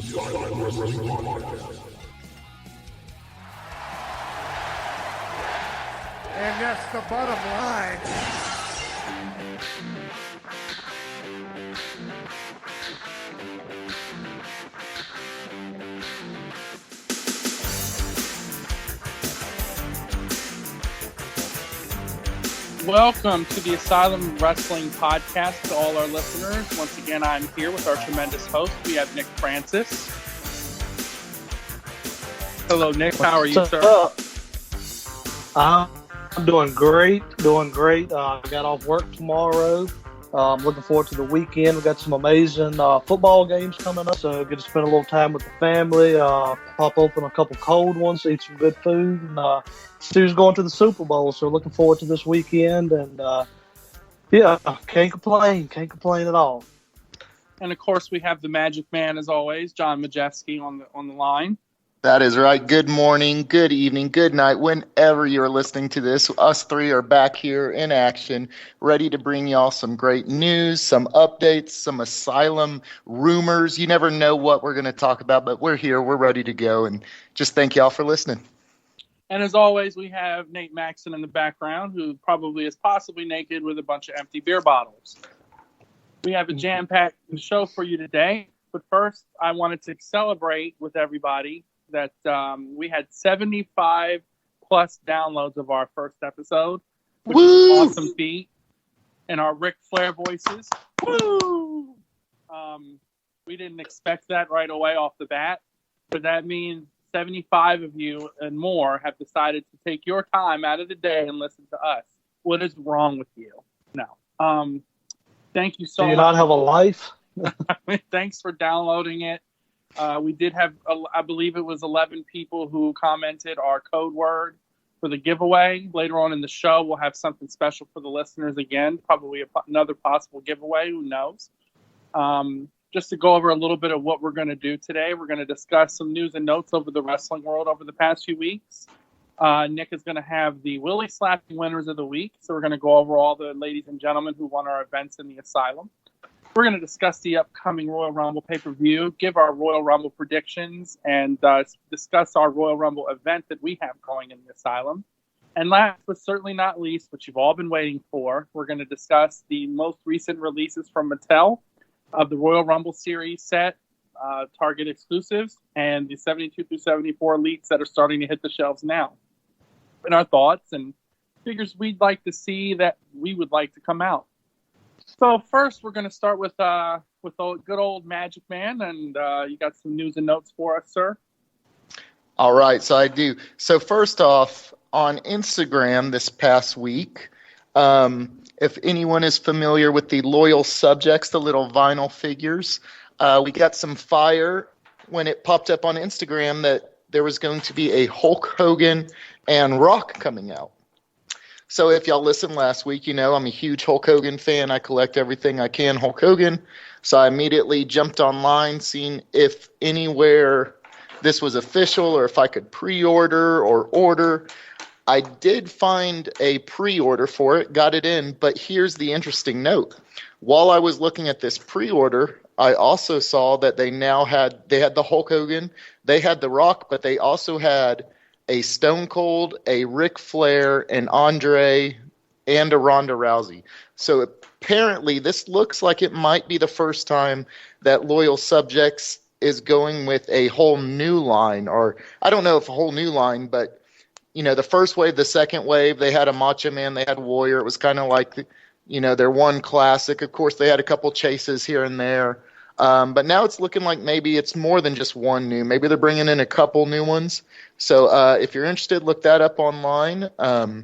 Asylum Wrestling Podcast. And that's the bottom line. Welcome to the Asylum Wrestling Podcast to all our listeners. Once again, I'm here with our tremendous host. We have Nick Francis. Hello, Nick. How are you, sir? I'm doing great. I got off work tomorrow. I'm looking forward to the weekend. We've got some amazing football games coming up, so get to spend a little time with the family, pop open a couple cold ones, eat some good food, and Stu's going to the Super Bowl, so looking forward to this weekend, and can't complain at all. And of course, we have the Magic Man, as always, John Majewski on the line. That is right. Good morning, good evening, good night. Whenever you're listening to this, us three are back here in action, ready to bring y'all some great news, some updates, some Asylum rumors. You never know what we're going to talk about, but we're here. We're ready to go. And just thank y'all for listening. And as always, we have Nate Maxson in the background, who probably is possibly naked with a bunch of empty beer bottles. We have a jam-packed show for you today. But first, I wanted to celebrate with everybody that we had 75 plus downloads of our first episode, which is an awesome feat. And our Ric Flair voices. Woo! We didn't expect that right away off the bat, but that means 75 of you and more have decided to take your time out of the day and listen to us. What is wrong with you? No. Thank you so much. Do you not have a life? Thanks for downloading it. We did have, I believe it was 11 people who commented our code word for the giveaway. Later on in the show, we'll have something special for the listeners again, probably another possible giveaway, who knows. Just to go over a little bit of what we're going to do today, we're going to discuss some news and notes over the wrestling world over the past few weeks. Nick is going to have the Willy slappin winners of the week, so we're going to go over all the ladies and gentlemen who won our events in the Asylum. We're going to discuss the upcoming Royal Rumble pay-per-view, give our Royal Rumble predictions, and discuss our Royal Rumble event that we have going in the Asylum. And last but certainly not least, which you've all been waiting for, we're going to discuss the most recent releases from Mattel of the Royal Rumble series set, Target exclusives, and the 72 through 74 elites that are starting to hit the shelves now. And our thoughts and figures we'd like to see that we would like to come out. So first, we're going to start with the good old Magic Man, and you got some news and notes for us, sir. All right, so I do. So first off, on Instagram this past week, if anyone is familiar with the Loyal Subjects, the little vinyl figures, we got some fire when it popped up on Instagram that there was going to be a Hulk Hogan and Rock coming out. So if y'all listened last week, you know I'm a huge Hulk Hogan fan. I collect everything I can Hulk Hogan. So I immediately jumped online, seeing if anywhere this was official or if I could pre-order or order. I did find a pre-order for it, got it in, but here's the interesting note. While I was looking at this pre-order, I also saw that they had the Hulk Hogan, they had the Rock, but they also had a Stone Cold, a Ric Flair, an Andre, and a Ronda Rousey. So apparently this looks like it might be the first time that Loyal Subjects is going with a whole new line, or I don't know if a whole new line, but you know, the first wave, the second wave, they had a Macho Man, they had Warrior. It was kind of like, their one classic. Of course, they had a couple chases here and there. But now it's looking like maybe it's more than just one new. Maybe they're bringing in a couple new ones. So if you're interested, look that up online. I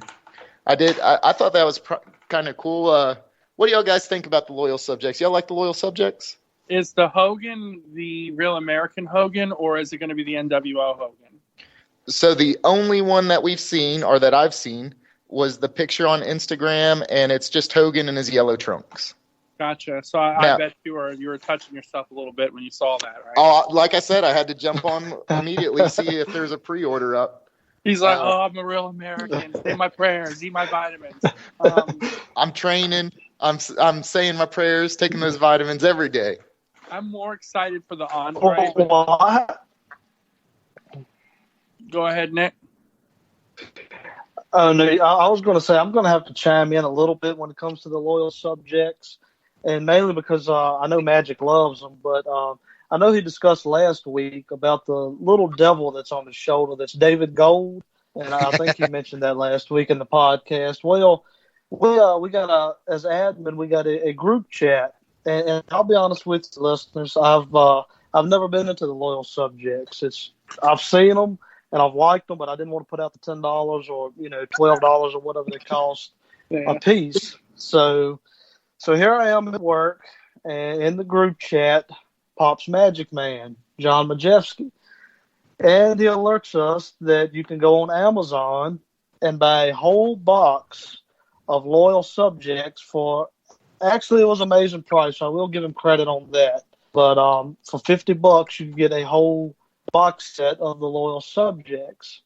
thought that was kind of cool. What do y'all guys think about the Loyal Subjects? Y'all like the Loyal Subjects? Is the Hogan the real American Hogan, or is it going to be the NWO Hogan? So the only one that we've seen, or that I've seen, was the picture on Instagram, and it's just Hogan in his yellow trunks. Gotcha. So I bet you were touching yourself a little bit when you saw that, right? Oh, like I said, I had to jump on immediately, see if there's a pre-order up. He's like, I'm a real American. Say my prayers, eat my vitamins. I'm training. I'm saying my prayers, taking those vitamins every day. I'm more excited for the Andre. Go ahead, Nick. Oh, no, I was going to say I'm going to have to chime in a little bit when it comes to the loyal subjects, and mainly because I know Magic loves them, but I know he discussed last week about the little devil that's on his shoulder. That's David Gold, and I think he mentioned that last week in the podcast. Well, we got as admin we got a group chat, and I'll be honest with the listeners, I've never been into the loyal subjects. I've seen them. And I've liked them, but I didn't want to put out the $10 or $12 or whatever they cost a piece. So here I am at work, and in the group chat pops Magic Man, John Majewski, and he alerts us that you can go on Amazon and buy a whole box of loyal subjects for. Actually, it was an amazing price. So I will give him credit on that. But for $50, you can get a whole box set of the loyal subjects.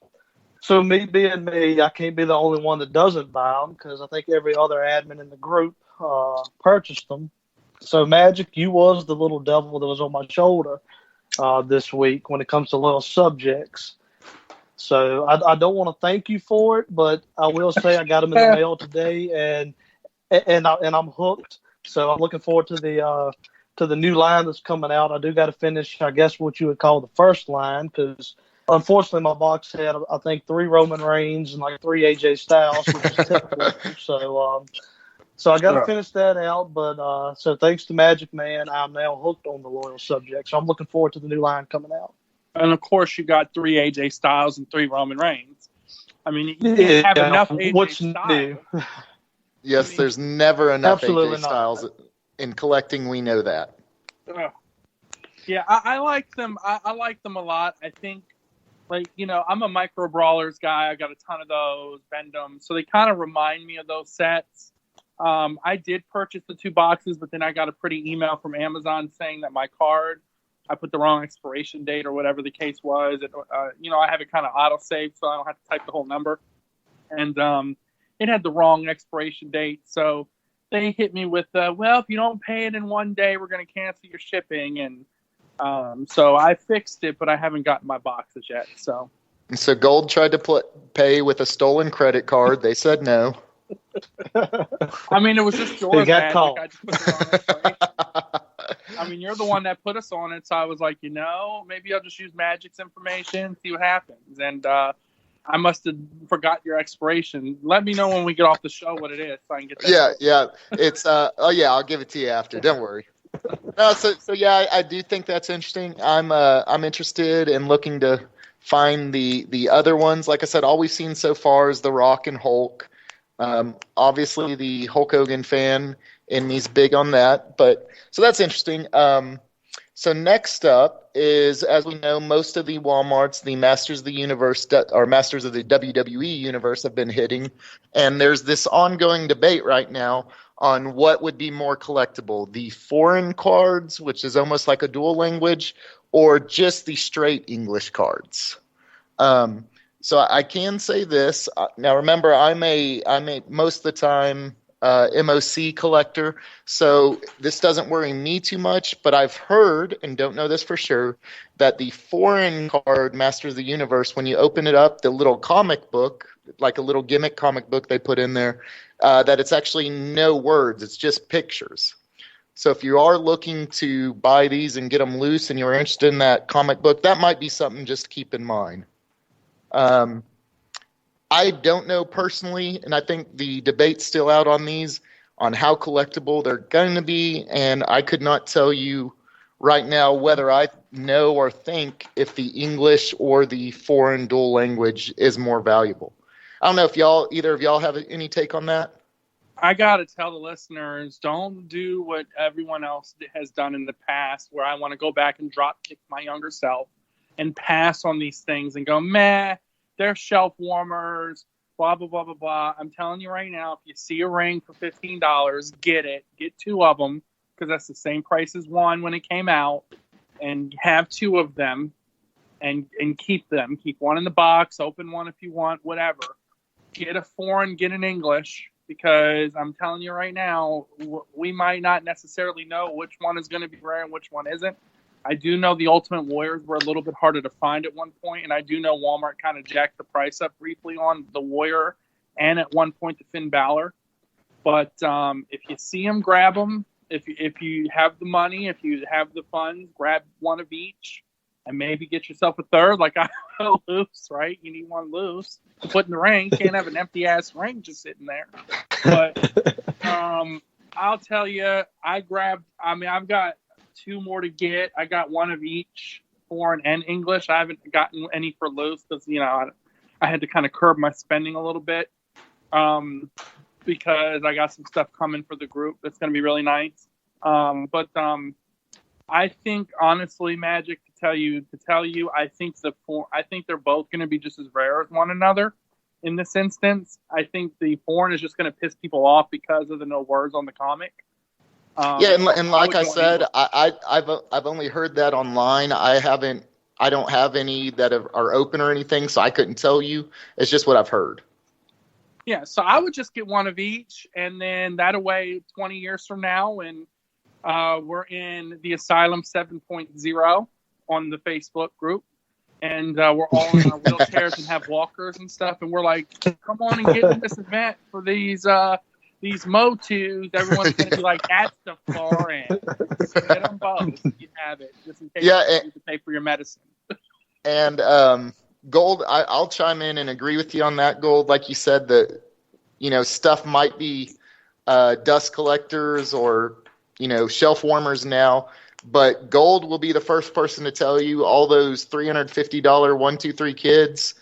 So me being me, I can't be the only one that doesn't buy them because I think every other admin in the group purchased them. So Magic, you was the little devil that was on my shoulder this week when it comes to loyal subjects. So I don't want to thank you for it, but I will say I got them in the mail today, and I'm hooked. So I'm looking forward to the new line that's coming out. I do got to finish, I guess, what you would call the first line, because unfortunately my box had, I think, 3 Roman Reigns and like 3 AJ Styles, which is typical. So I got to finish that out. But so thanks to Magic Man, I'm now hooked on the loyal subject. So I'm looking forward to the new line coming out. And of course, you got 3 AJ Styles and 3 Roman Reigns. I mean, you can't have enough AJ Styles. New? Yes, there's never enough Absolutely AJ Styles. Not. In collecting, we know that. Yeah, I like them. I like them a lot. I think, I'm a micro brawlers guy. I got a ton of those, bend them. So they kind of remind me of those sets. I did purchase the 2 boxes, but then I got a pretty email from Amazon saying that my card, I put the wrong expiration date or whatever the case was. I have it kind of auto-saved, so I don't have to type the whole number. And it had the wrong expiration date, so they hit me with, if you don't pay it in 1 day, we're going to cancel your shipping. And so I fixed it, but I haven't gotten my boxes yet. So Gold tried to pay with a stolen credit card. They said no. I mean, it was just yours, got caught. I just put the wrong expiration. I mean, you're the one that put us on it. So I was like, maybe I'll just use Magic's information, see what happens. And I must have forgot your expiration. Let me know when we get off the show what it is, so I can get that. Yeah. It's I'll give it to you after. Don't worry. No, so I do think that's interesting. I'm interested in looking to find the other ones. Like I said, all we've seen so far is The Rock and Hulk. Obviously, the Hulk Hogan fan in me's big on that. But so that's interesting. So next up is, as we know, most of the Walmarts, the Masters of the Universe or Masters of the WWE Universe have been hitting. And there's this ongoing debate right now on what would be more collectible, the foreign cards, which is almost like a dual language, or just the straight English cards. So I can say this. Now, remember, I'm a most of the time MOC collector, so this doesn't worry me too much, but I've heard, and don't know this for sure, that the foreign card Masters of the Universe, when you open it up, the little comic book, like a little gimmick comic book they put in there, that it's actually no words, it's just pictures. So if you are looking to buy these and get them loose and you're interested in that comic book, that might be something just to keep in mind. I don't know personally, and I think the debate's still out on these, on how collectible they're going to be, and I could not tell you right now whether I know or think if the English or the foreign dual language is more valuable. I don't know if either of y'all have any take on that. I got to tell the listeners, don't do what everyone else has done in the past, where I want to go back and drop kick my younger self and pass on these things and go, meh, they're shelf warmers, blah, blah, blah, blah, blah. I'm telling you right now, if you see a ring for $15, get it. Get 2 of them, because that's the same price as one when it came out. And have 2 of them and keep them. Keep one in the box, open one if you want, whatever. Get a foreign, get an English, because I'm telling you right now, we might not necessarily know which one is going to be rare and which one isn't. I do know the Ultimate Warriors were a little bit harder to find at one point, and I do know Walmart kind of jacked the price up briefly on the Warrior and at one point the Finn Balor. But if you see them, grab them. If you have the money, if you have the funds, grab one of each and maybe get yourself a third. Like I know loose, right? You need one loose to put in the ring. Can't have an empty ass ring just sitting there. But I'll tell you, I've got two more to get. I got one of each, foreign and English. I haven't gotten any for loose because I had to kind of curb my spending a little bit because I got some stuff coming for the group that's going to be really nice. But I think honestly, Magic, to tell you, I think they're both going to be just as rare as one another. In this instance, I think the foreign is just going to piss people off because of the no words on the comic. And like I said, I've only heard that online. I don't have any that are open or anything, so I couldn't tell you. It's just what I've heard. Yeah, so I would just get one of each, and then that way, 20 years from now, and we're in the Asylum 7.0 on the Facebook group, and we're all in our wheelchairs and have walkers and stuff, and we're like, come on and get in this event for these Motus. Everyone's going to be like, that's the far end. Get them both. You have it, just in case you need to pay for your medicine. And Gold, I'll chime in and agree with you on that, Gold. Like you said, that stuff might be dust collectors or shelf warmers now, but Gold will be the first person to tell you all those $350 1, 2, 3 kids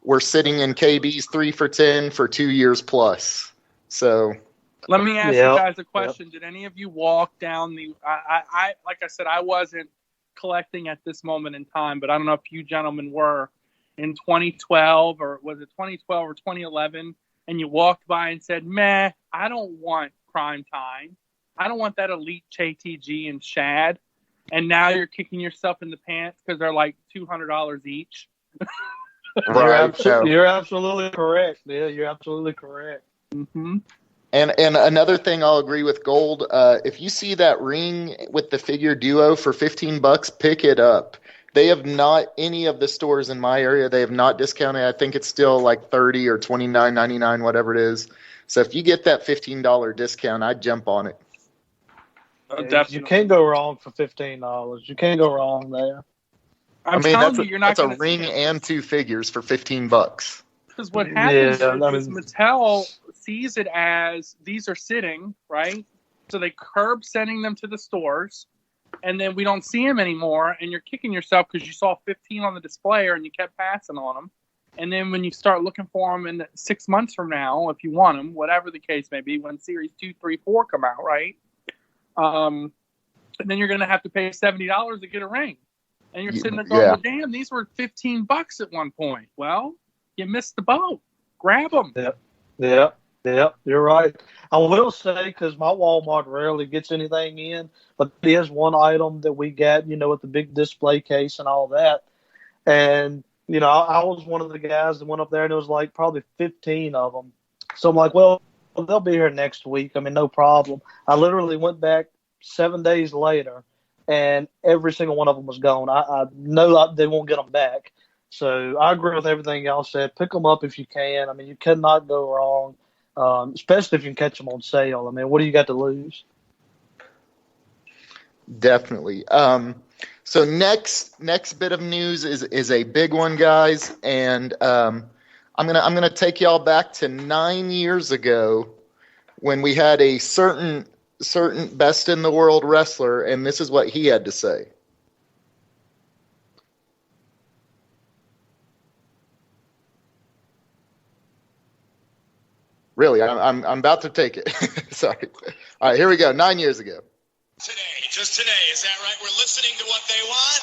were sitting in KB's 3 for $10 for 2 years plus. So let me ask you guys a question. Did any of you walk down the? I like I said, I wasn't collecting at this moment in time, but I don't know if you gentlemen were in 2012 or was it 2012 or 2011, and you walked by and said, "Meh, I don't want Prime Time. I don't want that Elite JTG and Shad." And now you're kicking yourself in the pants because they're like $200 each. Right. You're absolutely correct. Yeah, you're absolutely correct. Mm-hmm. And another thing I'll agree with Gold. If you see that ring with the figure duo for $15, pick it up. They have not, any of the stores in my area, they have not discounted. I think it's still like $30 or $29.99, whatever it is. So if you get that $15 discount, I'd jump on it. Definitely. You can't go wrong for $15. You can't go wrong there. That's a ring and 2 figures for $15. Because what happens is Mattel sees it as these are sitting, right? So they curb sending them to the stores, and then we don't see them anymore, and you're kicking yourself because you saw 15 on the displayer and you kept passing on them. And then when you start looking for them in 6 months from now, if you want them, whatever the case may be, when Series 2, 3, 4 come out, right? And then you're going to have to pay $70 to get a ring. And you're sitting there going, well, damn, these were $15 at one point. Well, you missed the boat. Grab them. Yeah, you're right. I will say, because my Walmart rarely gets anything in, but there's one item that we get, with the big display case and all that. And, I was one of the guys that went up there, and it was like probably 15 of them. So I'm like, well, they'll be here next week. I mean, no problem. I literally went back 7 days later, and every single one of them was gone. I know they won't get them back. So I agree with everything y'all said. Pick them up if you can. I mean, you cannot go wrong, especially if you can catch them on sale. I mean, what do you got to lose? Definitely. So next bit of news is a big one, guys, and I'm gonna take y'all back to 9 years ago when we had a certain best in the world wrestler, and this is what he had to say. Really, I'm about to take it. Sorry. All right, here we go. 9 years ago. Just today, is that right? We're listening to what they want?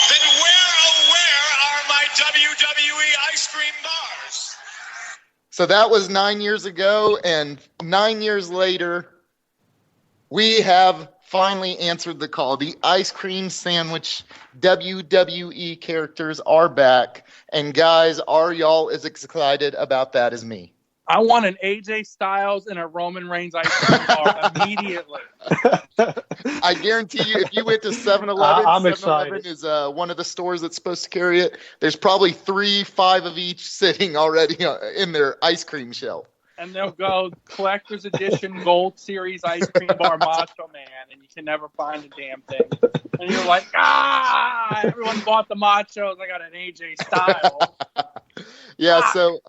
Then where are my WWE ice cream bars? So that was 9 years ago, and 9 years later, we have finally answered the call. The ice cream sandwich WWE characters are back, and guys, are y'all as excited about that as me? I want an AJ Styles and a Roman Reigns ice cream bar immediately. I guarantee you, if you went to 7-Eleven, I'm 7-Eleven excited. is one of the stores that's supposed to carry it. There's probably 5 of each sitting already in their ice cream shelf. And they'll go collector's edition Gold Series ice cream bar Macho Man, and you can never find a damn thing. And you're like, everyone bought the Machos. I got an AJ Styles. Yeah, so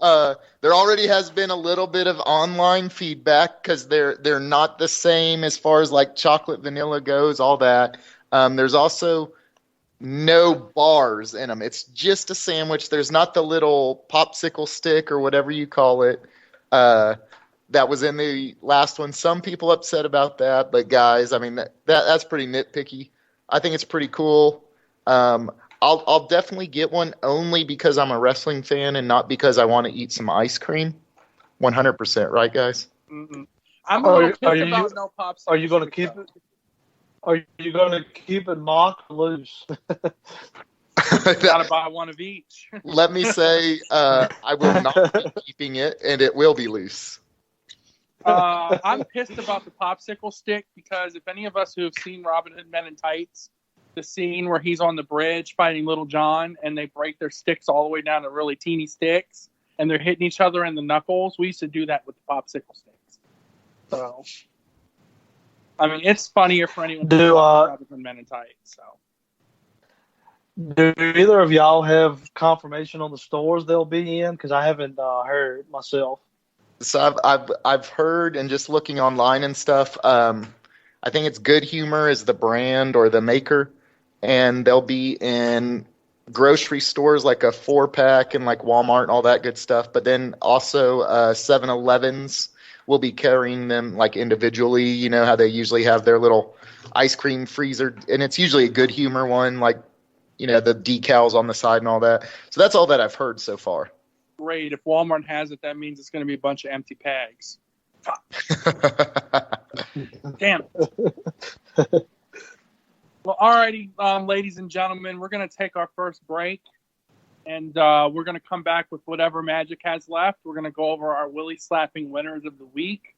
there already has been a little bit of online feedback because they're not the same as far as like chocolate vanilla goes, all that. There's also no bars in them. It's just a sandwich. There's not the little popsicle stick or whatever you call it that was in the last one. Some people upset about that, but guys, I mean that's pretty nitpicky. I think it's pretty cool. I'll definitely get one only because I'm a wrestling fan and not because I want to eat some ice cream. 100%, right, guys? Mm-mm. I'm a little pissed about no popsicles. Are you going to keep it? Are you going to keep it mock or loose? Gotta buy one of each. Let me say, I will not be keeping it, and it will be loose. I'm pissed about the popsicle stick because if any of us who have seen Robin Hood Men in Tights, the scene where he's on the bridge fighting Little John and they break their sticks all the way down to really teeny sticks and they're hitting each other in the knuckles, we used to do that with the popsicle sticks. So, I mean, it's funnier for anyone who watches Robin Hood Men in Tights. So. Do either of y'all have confirmation on the stores they'll be in? Because I haven't heard myself. So I've heard, and just looking online and stuff, I think it's Good Humor is the brand or the maker, and they'll be in grocery stores like a 4-pack and like Walmart and all that good stuff. But then also 7-Elevens will be carrying them like individually. You know how they usually have their little ice cream freezer, and it's usually a Good Humor one, like, you know, the decals on the side and all that. So that's all that I've heard so far. Great. If Walmart has it, that means it's going to be a bunch of empty pegs. Damn it. Well, alrighty, ladies and gentlemen, we're going to take our first break, and we're going to come back with whatever Magic has left. We're going to go over our Willy slapping winners of the week,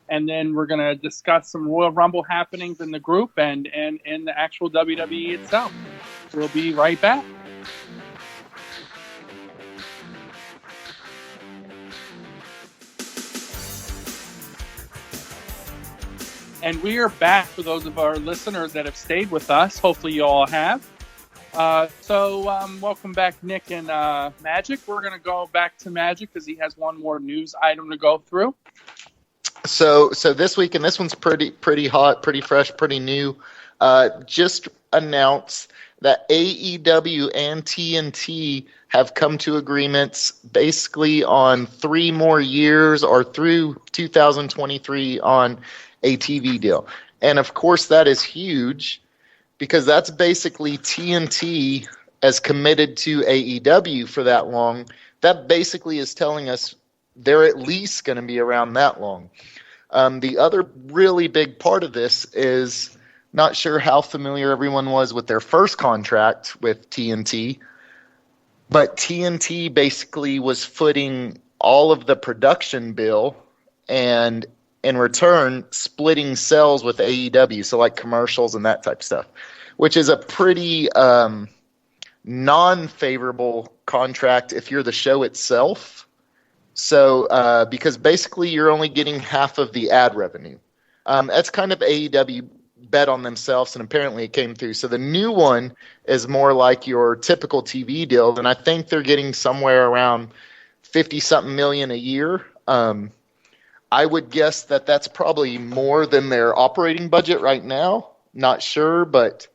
and then we're going to discuss some Royal Rumble happenings in the group and in the actual WWE itself. We'll be right back. And we are back for those of our listeners that have stayed with us. Hopefully you all have. So welcome back, Nick and Magic. We're going to go back to Magic because he has one more news item to go through. So this week, and this one's pretty hot, pretty fresh, pretty new, just announced that AEW and TNT have come to agreements basically on 3 more years or through 2023 on a TV deal. And of course that is huge because that's basically TNT as committed to AEW for that long. That basically is telling us they're at least going to be around that long. The other really big part of this is, not sure how familiar everyone was with their first contract with TNT, but TNT basically was footing all of the production bill and in return splitting sales with AEW, so like commercials and that type of stuff, which is a pretty non-favorable contract if you're the show itself. So because basically you're only getting half of the ad revenue. That's kind of AEW bet on themselves, and apparently it came through. So the new one is more like your typical TV deal, and I think they're getting somewhere around 50-something million a year. I would guess that that's probably more than their operating budget right now. Not sure, but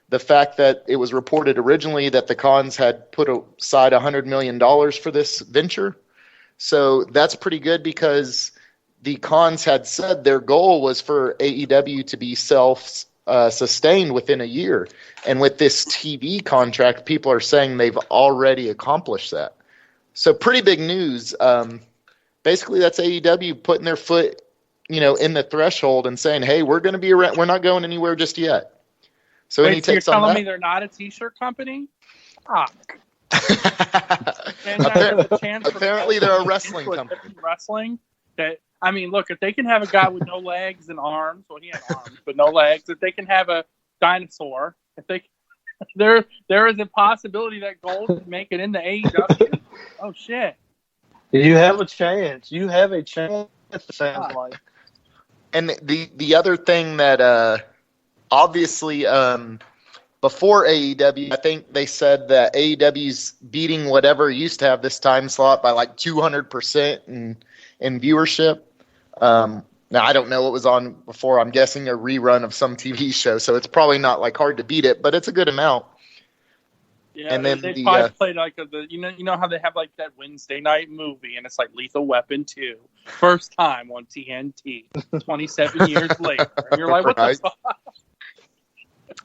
the fact that it was reported originally that the Khans had put aside $100 million for this venture. So that's pretty good because the Khans had said their goal was for AEW to be self-sustained within a year. And with this TV contract, people are saying they've already accomplished that. So pretty big news. Basically, that's AEW putting their foot, in the threshold and saying, "Hey, we're going to be around. We're not going anywhere just yet." So Wait, any so you're takes on telling that? me they're not a T-shirt company? Fuck. And there's a chance for Apparently, they're a wrestling with company. wrestling. That I mean, look, if they can have a guy with no legs and arms, well, he had arms but no legs. If they can have a dinosaur, if they there is a possibility that Gold could make it into AEW. Oh shit! You have a chance. You have a chance. It sounds like. And the other thing that obviously before AEW, I think they said that AEW's beating whatever used to have this time slot by like 200% in viewership. Now, I don't know what was on before. I'm guessing a rerun of some TV show, so it's probably not like hard to beat it, but it's a good amount. Yeah, and then they probably played like you know how they have like that Wednesday night movie, and it's like Lethal Weapon 2, first time on TNT, 27 years later, and you're like, what Right. the fuck?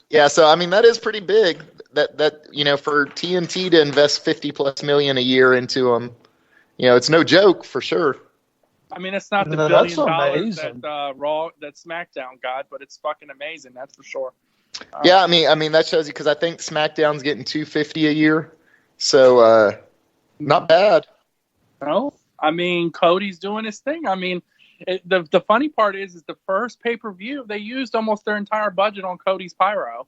Yeah, so I mean that is pretty big. That for TNT to invest $50+ million a year into them, it's no joke for sure. I mean, it's not the No, $1 that's billion amazing. that that SmackDown got, but it's fucking amazing. That's for sure. Yeah, I mean that shows you because I think SmackDown's getting $250 a year, so not bad. No, I mean Cody's doing his thing. I mean, the funny part is the first pay-per-view they used almost their entire budget on Cody's pyro.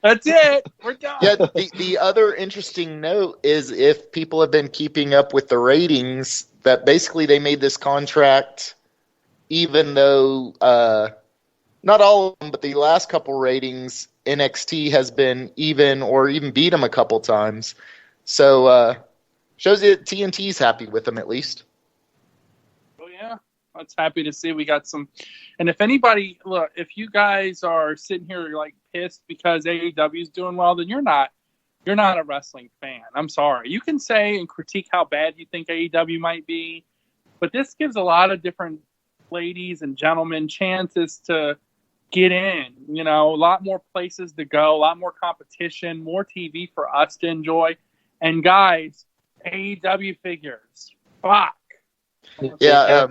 That's it. We're done. Yeah, the other interesting note is if people have been keeping up with the ratings, that basically they made this contract even though not all of them, but the last couple ratings, NXT has been even or even beat them a couple times. So shows you that TNT's happy with them at least. Oh yeah, that's happy to see we got some. And if anybody, look, if you guys are sitting here like pissed because AEW is doing well, then you're not a wrestling fan. I'm sorry. You can say and critique how bad you think AEW might be, but this gives a lot of different ladies and gentlemen chances to get in. A lot more places to go, a lot more competition, more TV for us to enjoy. And guys, AEW figures. Fuck. Yeah.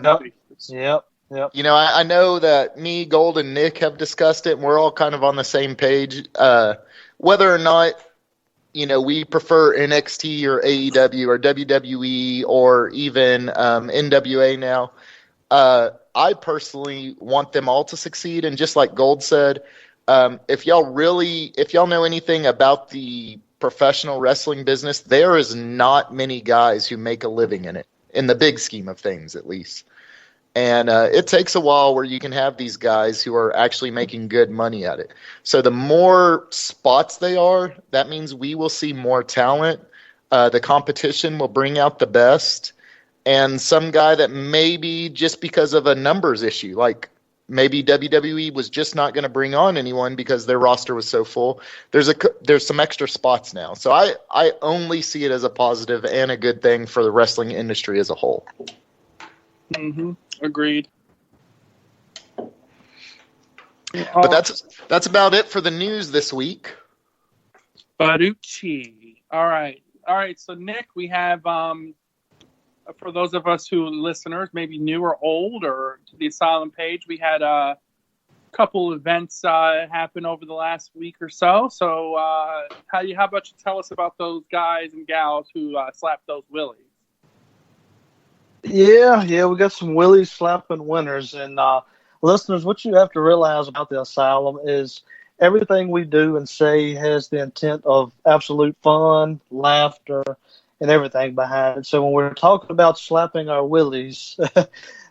Yep. I know that me, Gold, and Nick have discussed it, and we're all kind of on the same page. Whether or not, we prefer NXT or AEW or WWE or even NWA now, I personally want them all to succeed. And just like Gold said, if y'all know anything about the professional wrestling business, there is not many guys who make a living in it, in the big scheme of things, at least. And it takes a while where you can have these guys who are actually making good money at it. So the more spots they are, that means we will see more talent. The competition will bring out the best. And some guy that maybe just because of a numbers issue, like maybe WWE was just not going to bring on anyone because their roster was so full. There's some extra spots now. So I only see it as a positive and a good thing for the wrestling industry as a whole. Mm-hmm. Agreed. But that's about it for the news this week. Barucci. All right. So Nick, we have for those of us who listeners, maybe new or old, or to the Asylum page, we had a couple events happen over the last week or so. So how about you tell us about those guys and gals who slapped those Willies? Yeah, we got some Willy slappin winners. And listeners, what you have to realize about the Asylum is everything we do and say has the intent of absolute fun, laughter, and everything behind it. So when we're talking about slapping our willies,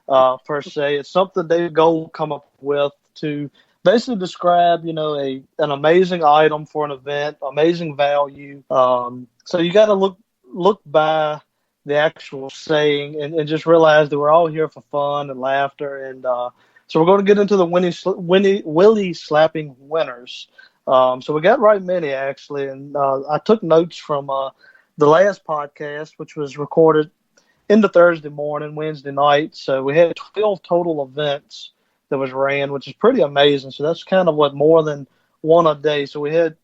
per se, it's something Dave Gold come up with to basically describe, an amazing item for an event, amazing value. So you got to look by the actual saying and just realize that we're all here for fun and laughter. And so we're going to get into the Willy slapping winners. So we got right many, actually. And I took notes from the last podcast, which was recorded into Thursday morning, Wednesday night. So we had 12 total events that was ran, which is pretty amazing. So that's kind of more than one a day. So we had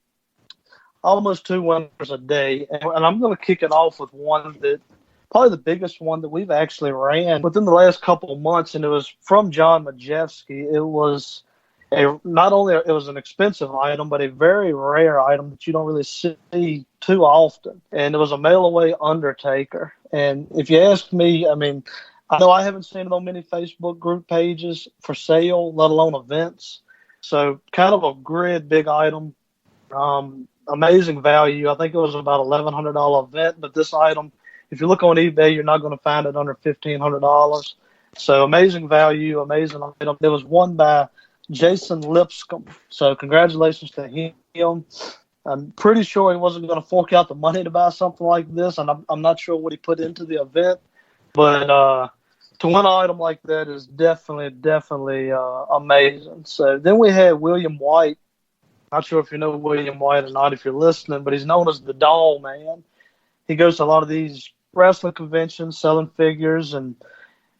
almost 2 winners a day. And I'm going to kick it off with one that probably the biggest one that we've actually ran within the last couple of months. And it was from John Majewski. It was not only it was an expensive item, but a very rare item that you don't really see too often. And it was a mail away Undertaker. And if you ask me, I mean, I know I haven't seen it on many Facebook group pages for sale, let alone events. So kind of a grid big item. Amazing value. I think it was about $1,100 event, but this item, if you look on eBay, you're not going to find it under $1,500. So amazing value, amazing item. It was won by Jason Lipscomb. So congratulations to him. I'm pretty sure he wasn't going to fork out the money to buy something like this, and I'm not sure what he put into the event. But to win an item like that is definitely amazing. So then we had William White. Not sure if you know William White or not if you're listening, but he's known as the Doll Man. He goes to a lot of these wrestling conventions selling figures, and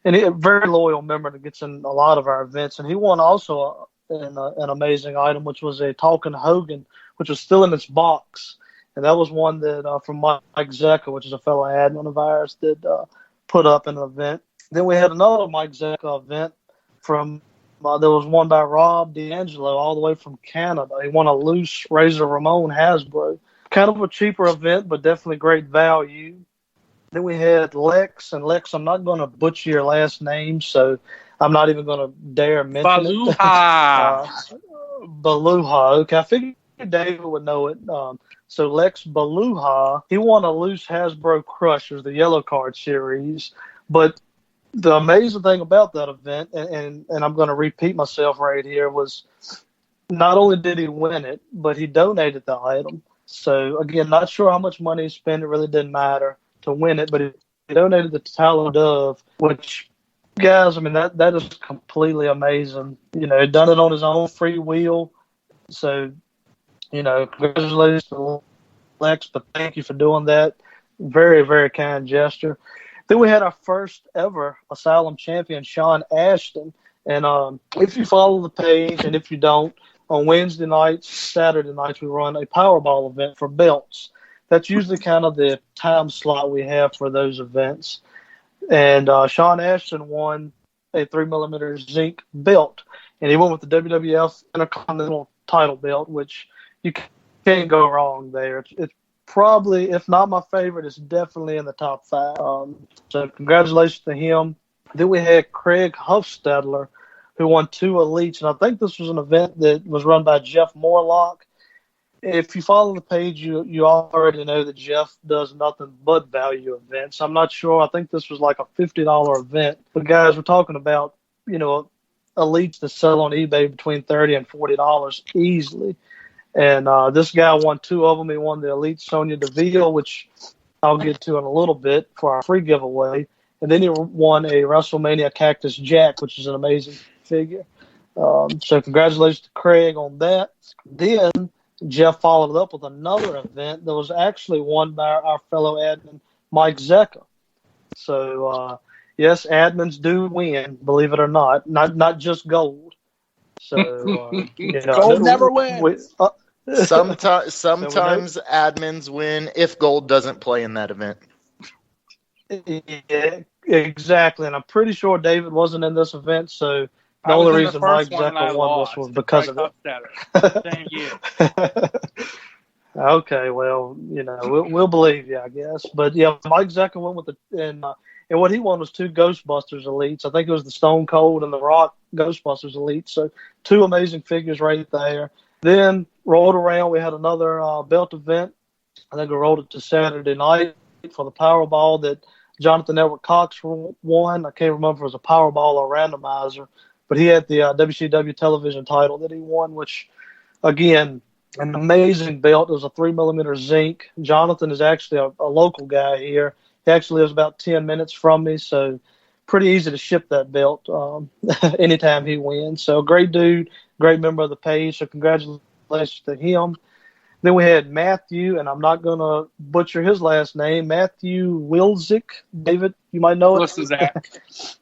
he's a very loyal member that gets in a lot of our events. And he won also an amazing item, which was a Talking Hogan, which was still in its box. And that was one that from Mike Zecca, which is a fellow admin of ours, that put up in an event. Then we had another Mike Zecca event from there was one by Rob D'Angelo all the way from Canada. He won a loose Razor Ramon Hasbro. Kind of a cheaper event, but definitely great value. Then we had Lex, and Lex, I'm not going to butcher your last name, so I'm not even going to dare mention Baluha. it. Baluha. Okay, I figured David would know it. So Lex Baluha, he won a loose Hasbro Crushers, the yellow card series. But the amazing thing about that event, and I'm going to repeat myself right here, was not only did he win it, but he donated the item. So, again, not sure how much money he spent. It really didn't matter to win it, but he donated the Tallow Dove, which, guys, I mean, that is completely amazing. You know, he done it on his own free will. So, you know, congratulations to Lex, but thank you for doing that. Very, very kind gesture. Then we had our first ever Asylum champion, Sean Ashton. And if you follow the page, and if you don't, on Wednesday nights, Saturday nights, we run a Powerball event for belts. That's usually kind of the time slot we have for those events. And Sean Ashton won a 3mm zinc belt. And he went with the WWF Intercontinental title belt, which you can't go wrong there. It's probably, if not my favorite, it's definitely in the top 5. So congratulations to him. Then we had Craig Huffstadler, who won 2 elites. And I think this was an event that was run by Jeff Morlock. If you follow the page, you already know that Jeff does nothing but value events. I'm not sure. I think this was like a $50 event. But, guys, we're talking about, you know, elites that sell on eBay between $30 and $40 easily. And this guy won 2 of them. He won the Elite Sonya Deville, which I'll get to in a little bit for our free giveaway. And then he won a WrestleMania Cactus Jack, which is an amazing figure. So congratulations to Craig on that. Then Jeff followed it up with another event that was actually won by our fellow admin, Mike Zecca. So, yes, admins do win, believe it or not. Not just gold. So, you know, Gold never wins. Sometimes admins win if gold doesn't play in that event. Yeah, exactly. And I'm pretty sure David wasn't in this event, so the only reason Mike Zecca won this was because of it. Same year. Okay, well, you know, we'll believe you, I guess. But yeah, Mike Zecca went with and what he won was 2 Ghostbusters elites. I think it was the Stone Cold and the Rock Ghostbusters elites. So 2 amazing figures right there. Then rolled around, we had another belt event. I think we rolled it to Saturday night for the Powerball that Jonathan Edward Cox won. I can't remember if it was a Powerball or randomizer, but he had the WCW television title that he won, which, again, an amazing belt. It was a 3mm zinc. Jonathan is actually a local guy here. He actually lives about 10 minutes from me, so pretty easy to ship that belt anytime he wins. So great dude, great member of the page, so congratulations to him. Then we had Matthew, and I'm not going to butcher his last name, Matthew Wilzik. David, you might know it. What's his that?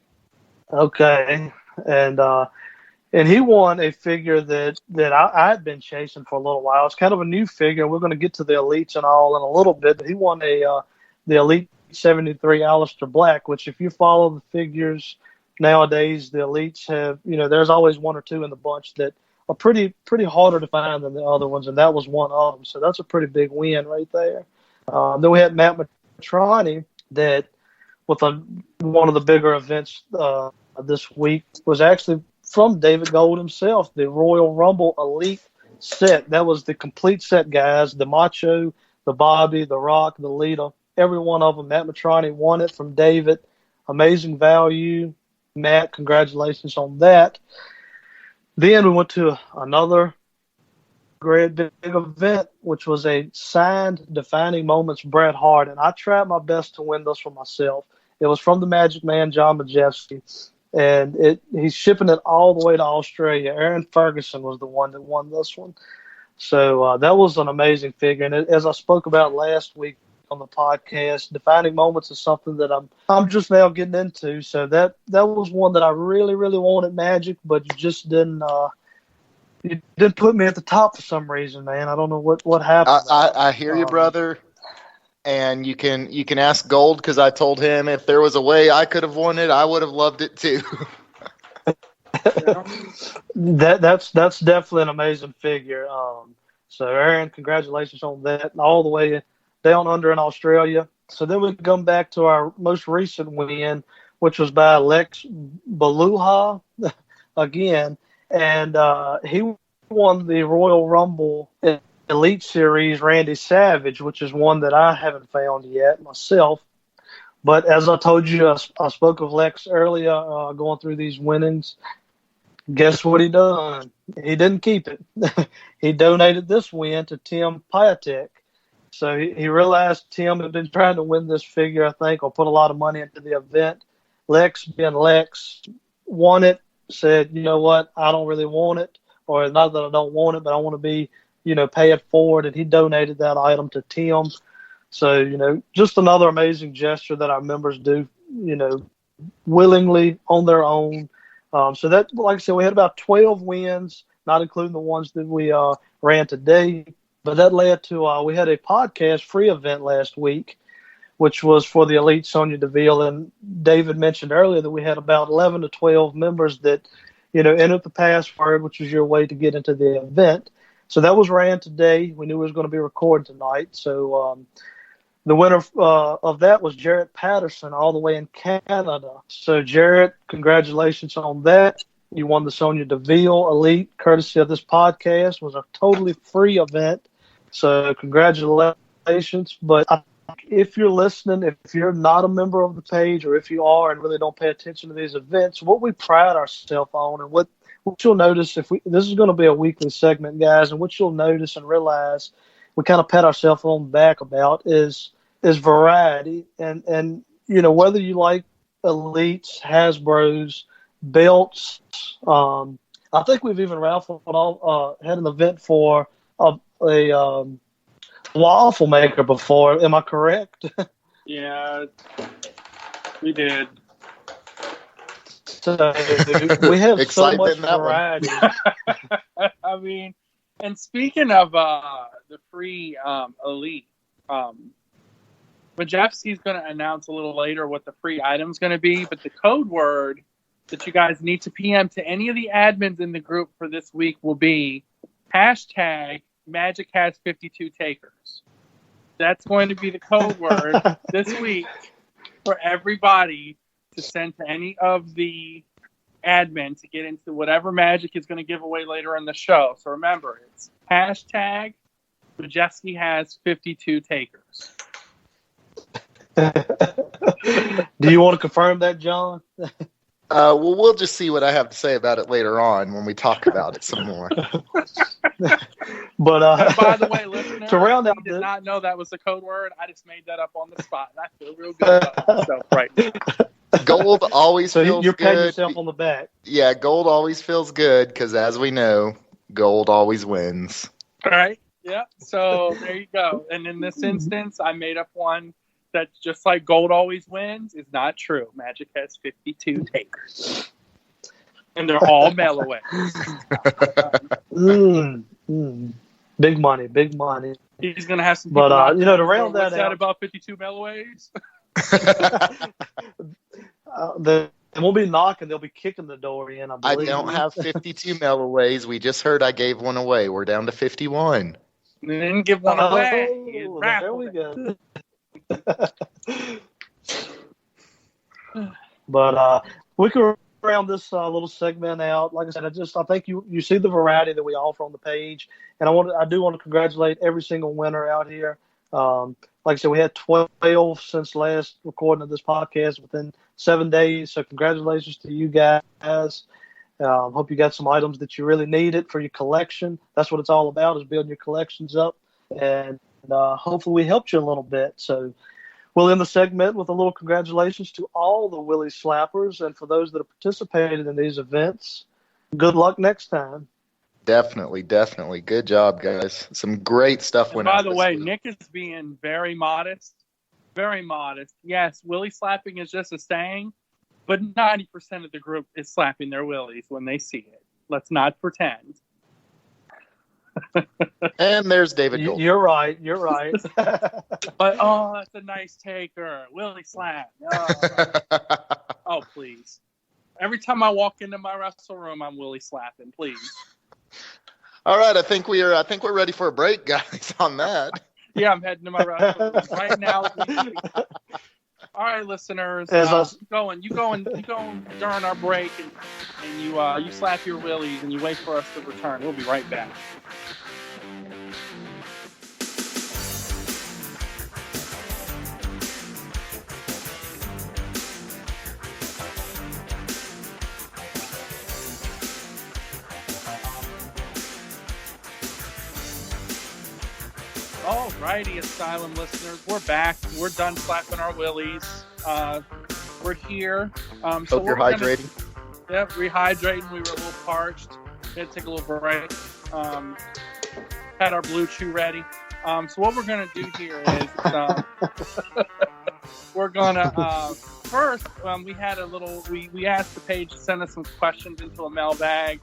Okay. And he won a figure that I had been chasing for a little while. It's kind of a new figure. We're going to get to the elites and all in a little bit, but he won the Elite 73 Aleister Black, which if you follow the figures nowadays, the elites have, you know, there's always 1 or 2 in the bunch that pretty harder to find than the other ones, and that was one of them. So that's a pretty big win right there. Then we had Matt Matrani that with one of the bigger events this week was actually from David Gold himself, the Royal Rumble Elite set. That was the complete set, guys. The Macho, the Bobby, the Rock, the Lita, every one of them. Matt Matrani won it from David. Amazing value. Matt, congratulations on that. Then we went to another great big event, which was a signed Defining Moments Bret Hart, and I tried my best to win this for myself. It was from the Magic Man, John Majeski, and he's shipping it all the way to Australia. Aaron Ferguson was the one that won this one. So that was an amazing figure. And as I spoke about last week on the podcast, Defining Moments is something that I'm just now getting into. So that was one that I really, really wanted Magic, but you just didn't you didn't put me at the top for some reason, man. I don't know what happened. I hear you, brother. And you can ask Gold, because I told him if there was a way I could have won it, I would have loved it too. That's definitely an amazing figure. So Aaron, congratulations on that, all the way down under in Australia. So then we come back to our most recent win, which was by Lex Beluha again, and he won the Royal Rumble Elite Series Randy Savage, which is one that I haven't found yet myself. But as I told you, I spoke of Lex earlier going through these winnings. Guess what he done? He didn't keep it. He donated this win to Tim Piatek. So he realized Tim had been trying to win this figure, I think, or put a lot of money into the event. Lex, being Lex, won it, said, you know what, I don't really want it, or not that I don't want it, but I want to be, pay it forward, and he donated that item to Tim. So, just another amazing gesture that our members do, willingly on their own. So that, like I said, we had about 12 wins, not including the ones that we ran today. But that led to we had a podcast free event last week, which was for the Elite Sonya Deville. And David mentioned earlier that we had about 11 to 12 members that, entered the password, which was your way to get into the event. So that was ran today. We knew it was going to be recorded tonight. So the winner of that was Jarrett Patterson, all the way in Canada. So, Jarrett, congratulations on that. You won the Sonya Deville Elite, courtesy of this podcast. It was a totally free event. So, congratulations. But if you're listening, if you're not a member of the page, or if you are and really don't pay attention to these events, what we pride ourselves on, and what you'll notice, this is going to be a weekly segment, guys, and what you'll notice and realize we kind of pat ourselves on the back about is variety. And whether you like Elites, Hasbros, belts, I think we've even raffled had an event for a waffle maker before. Am I correct? Yeah, we did. So we have so much Excitement in that variety. I mean, and speaking of the free Elite, Majewski's going to announce a little later what the free item's going to be, but the code word that you guys need to PM to any of the admins in the group for this week will be hashtag Magic has 52 takers. That's going to be the code word this week for everybody to send to any of the admin to get into whatever Magic is going to give away later in the show. So remember, it's hashtag Majewski has 52 takers. Do you want to confirm that, John? Well, we'll just see what I have to say about it later on when we talk about it some more. But by the way, listener, to round out, I did not know that was the code word. I just made that up on the spot, and I feel real good about myself right now. Gold always so feels you're patting good. yourself on the back. Yeah, gold always feels good because, as we know, gold always wins. All right. Yeah. So there you go. And in this instance, I made up one that's just like gold always wins is not true. Magic has 52 takers. And they're all melloways. Big money, big money. He's going to have some But, people to round that what's that out. about 52 melloways? And we'll be knocking. They'll be kicking the door in, I I believe. don't have 52 mailaways. We just heard I gave one away. We're down to 51. You didn't give one away. You There we raffled go. But we can round this little segment out. Like I said, I think you see the variety that we offer on the page, and I do want to congratulate every single winner out here. Like I said, we had 12 since last recording of this podcast within 7 days. So congratulations to you guys. Hope you got some items that you really needed for your collection. That's what it's all about, is building your collections up. And hopefully we helped you a little bit. So we'll end the segment with a little congratulations to all the Willy Slappers. And for those that have participated in these events, good luck next time. Definitely. Good job, guys. Some great stuff went out. on. By the way, Nick is being very modest. Very modest. Yes, Willy slapping is just a saying, but 90% of the group is slapping their willies when they see it. Let's not pretend. And there's David Gold. You're right. But, that's a nice taker. Willy slap. Oh, please. Every time I walk into my wrestle room, I'm Willy slapping. Please. All right, I think we're ready for a break, guys, on that. Yeah, I'm heading to my wrestle room right now. All right, listeners, you go during our break, and you slap your willies, and you wait for us to return. We'll be right back. Alrighty, Asylum listeners, we're back. We're done slapping our willies. We're here. Hope you're hydrating. Rehydrating. We were a little parched. We had to take a little break. Had our blue chew ready. So what we're gonna do here is we're gonna first we had a little. We asked the page to send us some questions into a mailbag.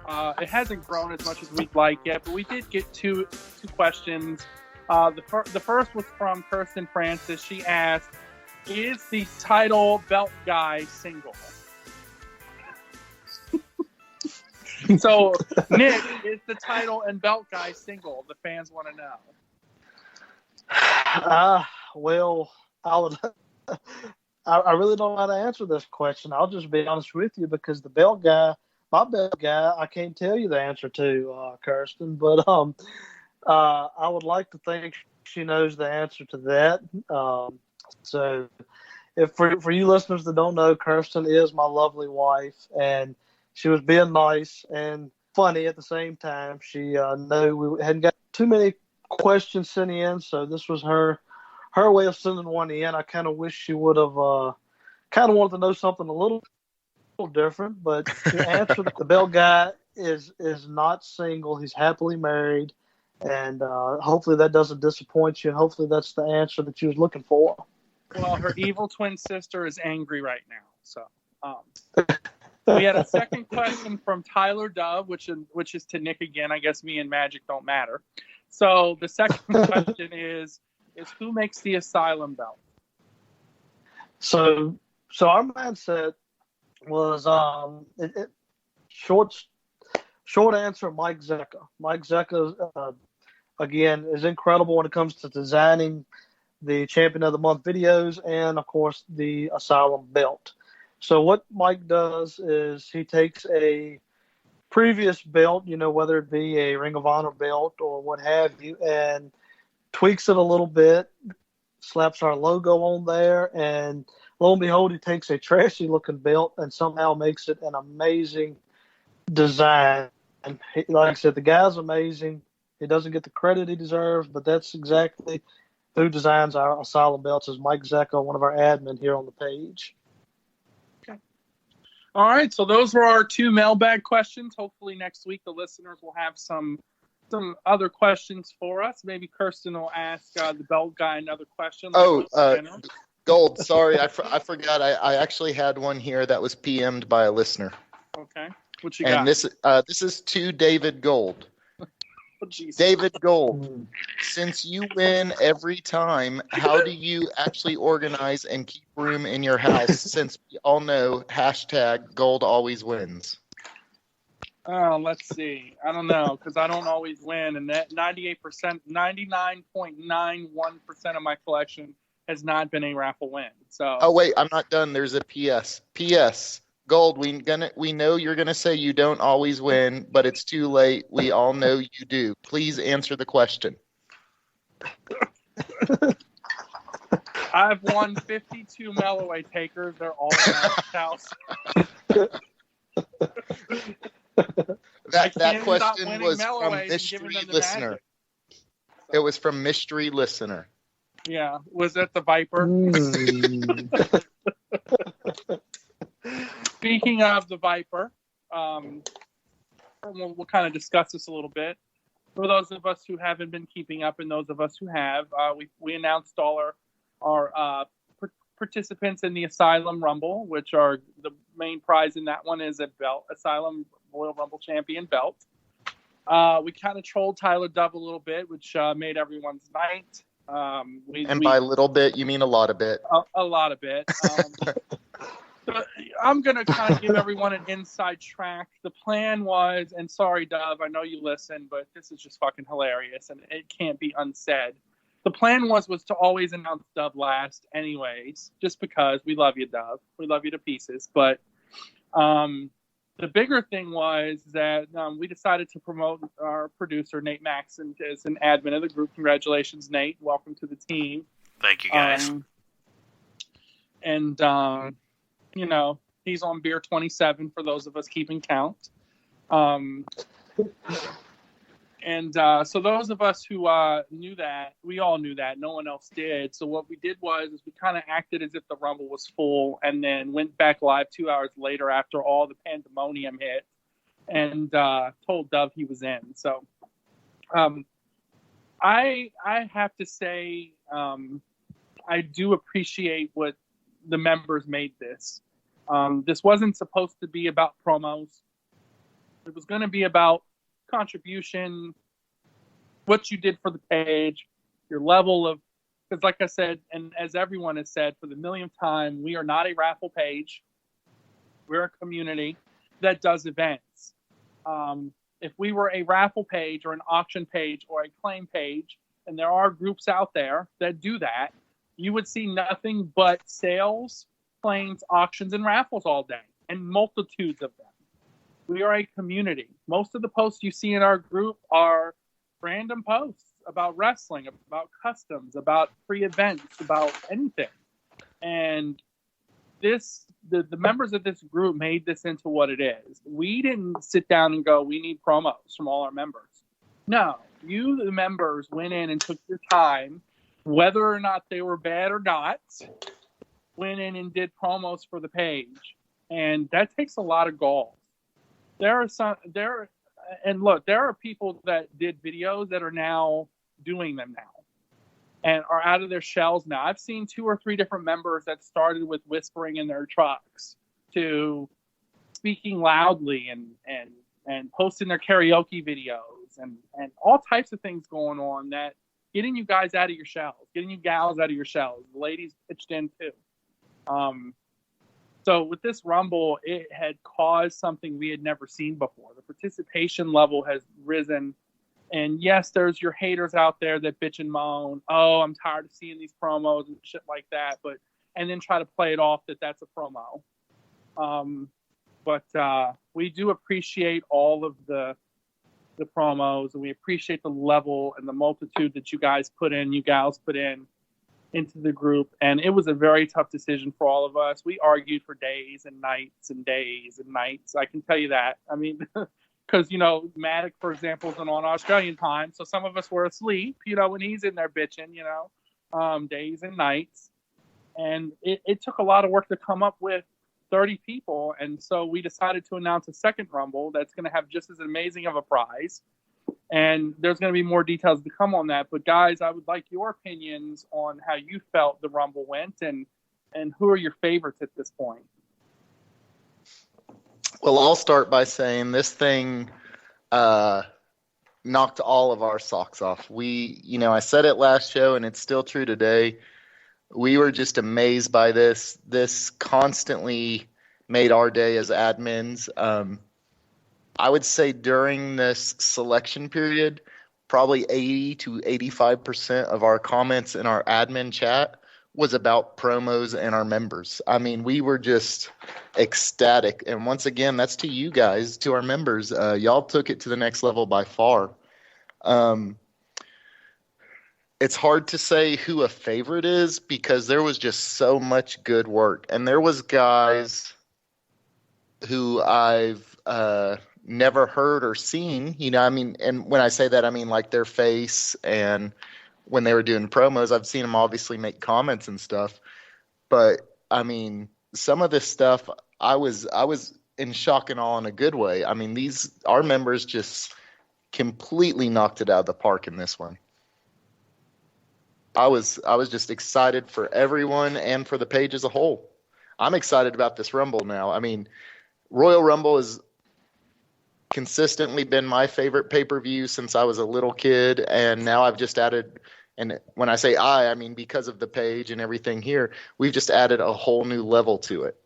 It hasn't grown as much as we'd like yet, but we did get two questions. The first was from Kirsten Francis. She asked, "Is the title belt guy single?" So, Nick, is the title and belt guy single? The fans want to know. Well, I really don't know how to answer this question. I'll just be honest with you, because my belt guy, I can't tell you the answer to, Kirsten, but I would like to think she knows the answer to that. So if for you listeners that don't know, Kirsten is my lovely wife, and she was being nice and funny at the same time. She knew we hadn't got too many questions sent in, so this was her way of sending one in. I kind of wish she would have kind of wanted to know something a little different, but the answer, the belt guy is not single. He's happily married, and hopefully that doesn't disappoint you. Hopefully that's the answer that you was looking for. Well, her evil twin sister is angry right now, so we had a second question from Tyler Dove, which is to Nick again. I guess me and Magic don't matter. So the second question is who makes the Asylum belt? So our mindset was short answer, Mike Zecca. Mike Zecca again is incredible when it comes to designing the Champion of the Month videos and of course the Asylum belt. So what Mike does is he takes a previous belt, whether it be a Ring of Honor belt or what have you, and tweaks it a little bit, slaps our logo on there, and lo and behold, he takes a trashy looking belt and somehow makes it an amazing design. And like I said, the guy's amazing. He doesn't get the credit he deserves, but that's exactly who designs our Asylum belts, is Mike Zecca, one of our admin here on the page. All right, so those were our two mailbag questions. Hopefully next week the listeners will have some other questions for us. Maybe Kirsten will ask the belt guy another question. Gold, sorry, I forgot. I actually had one here that was PM'd by a listener. Okay, what you got? And this is to David Gold. Jesus. David Gold, since you win every time, how do you actually organize and keep room in your house? Since we all know #Gold always wins. Oh, let's see. I don't know, because I don't always win, and that 98%, 99.91% of my collection has not been a raffle win. So. Oh wait, I'm not done. There's a PS. PS. Gold, we know you're gonna say you don't always win, but it's too late. We all know you do. Please answer the question. I've won 52 Melloway takers. They're all in my house. That question was from mystery listener. Magic. It was from mystery listener. Yeah, was that the Viper? Speaking of the Viper, we'll kind of discuss this a little bit. For those of us who haven't been keeping up, and those of us who have, we announced all our participants in the Asylum Rumble, which are the main prize in that one is a belt, Asylum Royal Rumble Champion belt. We kind of trolled Tyler Dove a little bit, which made everyone's night. By a little bit, you mean a lot of bit. A lot of it. So I'm going to kind of give everyone an inside track. The plan was, and sorry, Dove, I know you listen, but this is just fucking hilarious, and it can't be unsaid. The plan was to always announce Dove last anyways, just because we love you, Dove. We love you to pieces. But the bigger thing was that we decided to promote our producer, Nate Maxon, as an admin of the group. Congratulations, Nate. Welcome to the team. Thank you, guys. You know, he's on beer 27 for those of us keeping count. So those of us who knew that, we all knew that. No one else did. So what we did was we kind of acted as if the Rumble was full and then went back live 2 hours later after all the pandemonium hit and told Dove he was in. So I have to say I do appreciate what the members made this. This wasn't supposed to be about promos. It was going to be about contribution, what you did for the page, your level of, because like I said, and as everyone has said for the millionth time, we are not a raffle page. We're a community that does events. If we were a raffle page or an auction page or a claim page, and there are groups out there that do that, you would see nothing but sales, claims, auctions, and raffles all day, and multitudes of them. We are a community. Most of the posts you see in our group are random posts about wrestling, about customs, about free events, about anything. And the members of this group made this into what it is. We didn't sit down and go, we need promos from all our members. No, you, the members, went in and took your time, whether or not they were bad or not, went in and did promos for the page. And that takes a lot of gall. There are people that did videos that are now doing them now and are out of their shells now. I've seen 2 or 3 different members that started with whispering in their trucks to speaking loudly and posting their karaoke videos and all types of things going on that getting you guys out of your shells, getting you gals out of your shells. The ladies pitched in too. So with this Rumble, it had caused something we had never seen before. The participation level has risen. And yes, there's your haters out there that bitch and moan. Oh, I'm tired of seeing these promos and shit like that. And then try to play it off that that's a promo. But we do appreciate all of the promos, and we appreciate the level and the multitude that you gals put in into the group. And it was a very tough decision for all of us. We argued for days and nights and days and nights. I can tell you that. I mean, because, Matic, for example, is on Australian time. So some of us were asleep, when he's in there bitching, days and nights. And it took a lot of work to come up with 30 people. And so we decided to announce a second Rumble that's going to have just as amazing of a prize. And there's going to be more details to come on that. But guys, I would like your opinions on how you felt the Rumble went and who are your favorites at this point. Well, I'll start by saying this thing knocked all of our socks off. I said it last show, and it's still true today. We were just amazed by this. This constantly made our day as admins. I would say during this selection period, probably 80 to 85% of our comments in our admin chat was about promos and our members. I mean, we were just ecstatic. And once again, that's to you guys, to our members. Y'all took it to the next level by far. It's hard to say who a favorite is because there was just so much good work. And there was guys who I've never heard or seen, and when I say that, I mean like their face, and when they were doing promos, I've seen them obviously make comments and stuff. But I mean, some of this stuff, I was in shock and awe in a good way. I mean, our members just completely knocked it out of the park in this one. I was just excited for everyone and for the page as a whole. I'm excited about this Rumble now. I mean, Royal Rumble has consistently been my favorite pay-per-view since I was a little kid, and now I've just added, and when I say I mean because of the page and everything here, we've just added a whole new level to it.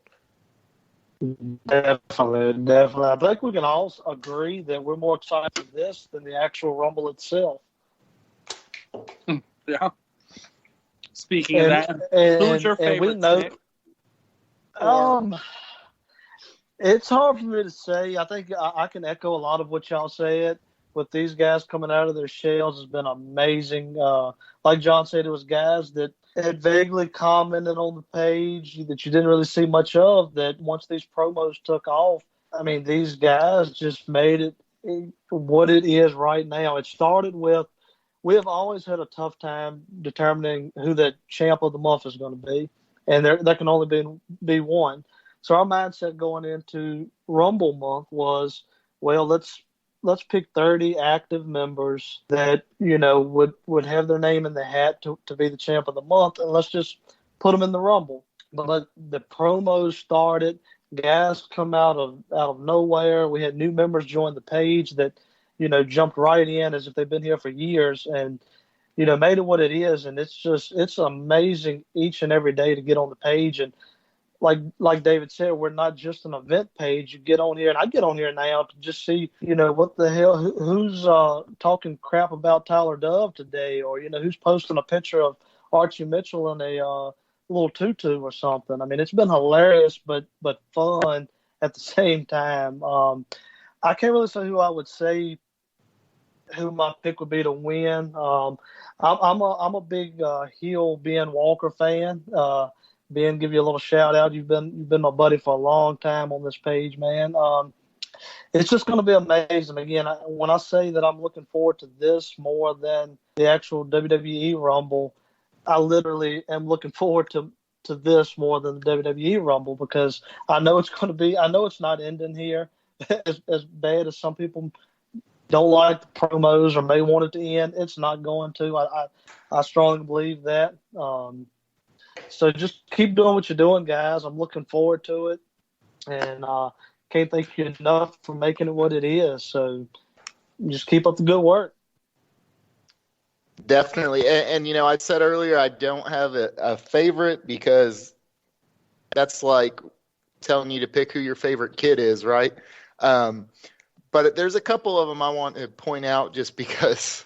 Definitely. I think we can all agree that we're more excited for this than the actual Rumble itself. Yeah. Speaking of that, who's your favorite? We know, it's hard for me to say. I think I can echo a lot of what y'all said. With these guys coming out of their shells has been amazing. Like John said, it was guys that had vaguely commented on the page that you didn't really see much of, that once these promos took off, I mean, these guys just made it what it is right now. It started with, we have always had a tough time determining who the champ of the month is going to be, and there can only be one. So our mindset going into Rumble month was, well, let's pick 30 active members that, would have their name in the hat to be the champ of the month, and let's just put them in the Rumble. But the promos started, guys come out of nowhere. We had new members join the page that, jumped right in as if they've been here for years and, made it what it is. And it's amazing each and every day to get on the page. And like David said, we're not just an event page. You get on here, and I get on here now to just see, what the hell, who's talking crap about Tyler Dove today, or, who's posting a picture of Archie Mitchell in a little tutu or something. I mean, it's been hilarious, but fun at the same time. I can't really say who I would say who my pick would be to win. I'm a big heel Ben Walker fan. Ben, give you a little shout out. You've been my buddy for a long time on this page, man. It's just going to be amazing. Again, when I say that I'm looking forward to this more than the actual WWE Rumble, I literally am looking forward to this more than the WWE Rumble, because I know it's going to be. I know it's not ending here as bad as some people don't like the promos or may want it to end. It's not going to. I strongly believe that. So just keep doing what you're doing, guys. I'm looking forward to it, and can't thank you enough for making it what it is. So just keep up the good work. Definitely. And I said earlier I don't have a favorite, because that's like telling you to pick who your favorite kid is, right? But there's a couple of them I want to point out just because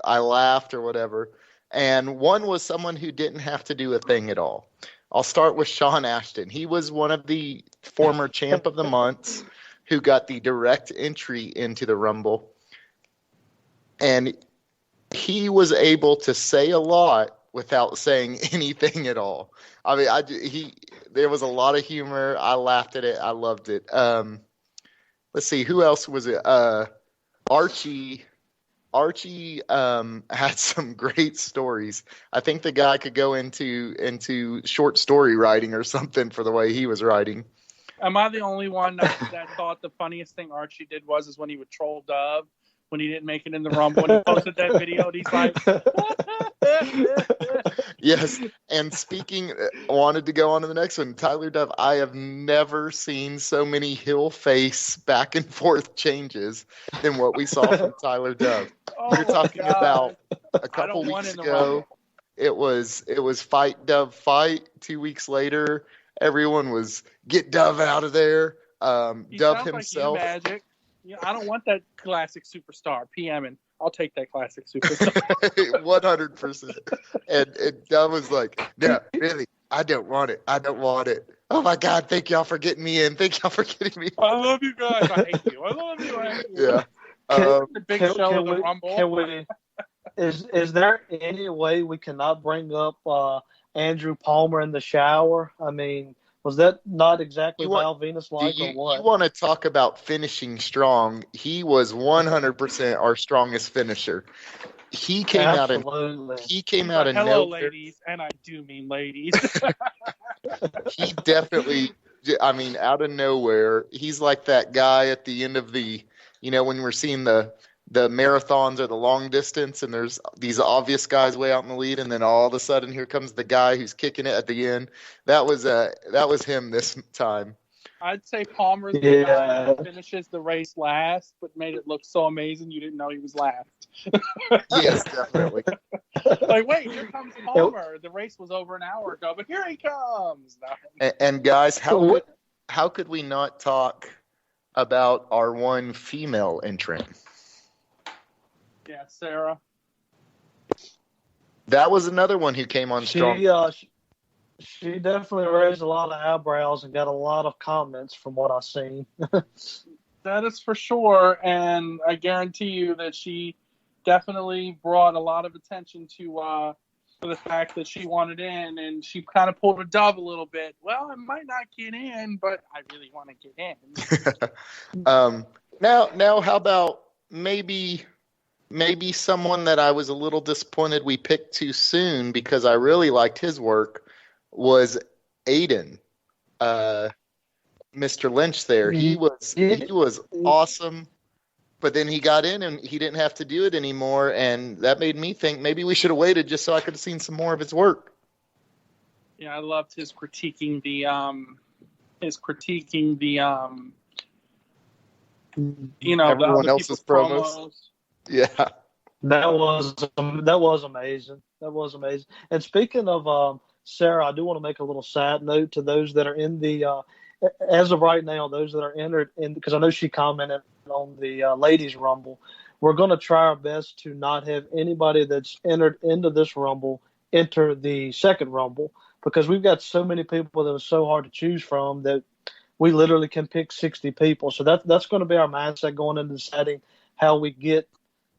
I laughed or whatever. And one was someone who didn't have to do a thing at all. I'll start with Sean Ashton. He was one of the former champ of the months who got the direct entry into the Rumble. And he was able to say a lot without saying anything at all. I mean, there was a lot of humor. I laughed at it. I loved it. Let's see, who else was it? Archie had some great stories. I think the guy could go into short story writing or something for the way he was writing. Am I the only one that thought the funniest thing Archie did was when he would troll Dove when he didn't make it in the Rumble, and he posted that video and he's like, Yes, and speaking, wanted to go on to the next one. Tyler Dove, I have never seen so many heel face back and forth changes than what we saw from Tyler Dove. Oh You're my talking God. about a I couple don't want weeks in the ago. Rumble. It was fight Dove fight. 2 weeks later, everyone was get Dove out of there. He Dove sounds like you, himself. Magic. Yeah, I don't want that classic superstar. PMing. I'll take that classic superstar. 100%. And Dove was like, no, really, I don't want it. I don't want it. Oh my God, thank y'all for getting me in. Thank y'all for getting me in. I love you guys. I hate you. I love you. I hate you. Yeah. The big show of the Rumble. Can we? Is there any way we cannot bring up Andrew Palmer in the shower? I mean, was that not exactly Val Venus like or what? You want to talk about finishing strong? He was 100% our strongest finisher. He came Absolutely. out of hello, nowhere. ladies, and I do mean ladies. He definitely, I mean, out of nowhere. He's like that guy at the end of the, when we're seeing the marathons or the long distance, and there's these obvious guys way out in the lead, and then all of a sudden here comes the guy who's kicking it at the end. That was him this time. I'd say Palmer's the guy that finishes the race last, but made it look so amazing you didn't know he was last. Yes, definitely. Like, wait, here comes Palmer. The race was over an hour ago, but here he comes. No. And guys, how could we not talk about our one female entrant? Yeah, Sarah. That was another one who came on strong. She definitely raised a lot of eyebrows and got a lot of comments from what I've seen. That is for sure, and I guarantee you that she definitely brought a lot of attention to the fact that she wanted in, and she kind of pulled a Dove a little bit. Well, I might not get in, but I really want to get in. Now, how about maybe someone that I was a little disappointed we picked too soon because I really liked his work was Aiden, Mr. Lynch there. He was awesome, but then he got in and he didn't have to do it anymore, and that made me think maybe we should have waited just so I could have seen some more of his work. Yeah, I loved his critiquing the everyone else's promos. Yeah. That was amazing. That was amazing. And speaking of Sarah, I do want to make a little side note to those that are in the as of right now, those that are entered in, because I know she commented on the ladies Rumble. We're going to try our best to not have anybody that's entered into this Rumble enter the second Rumble, because we've got so many people that are so hard to choose from that we literally can pick 60 people. So that's going to be our mindset going into deciding how we get,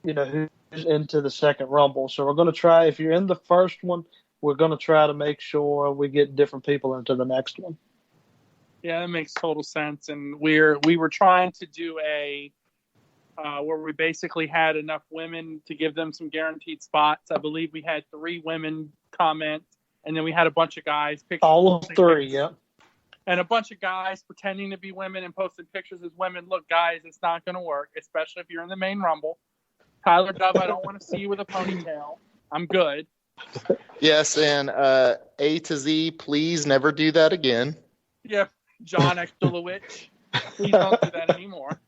who's into the second Rumble. So we're going to try, if you're in the first one, we're going to try to make sure we get different people into the next one. Yeah, that makes total sense. And we were trying to do a where we basically had enough women to give them some guaranteed spots. I believe we had 3 women comment, and then we had a bunch of guys pick all of 3, yeah. And a bunch of guys pretending to be women and posting pictures as women. Look, guys, it's not going to work, especially if you're in the main Rumble. Tyler Dove, I don't want to see you with a ponytail. I'm good. Yes, and A to Z, please never do that again. Yeah, John Extolowicz, please don't do that anymore.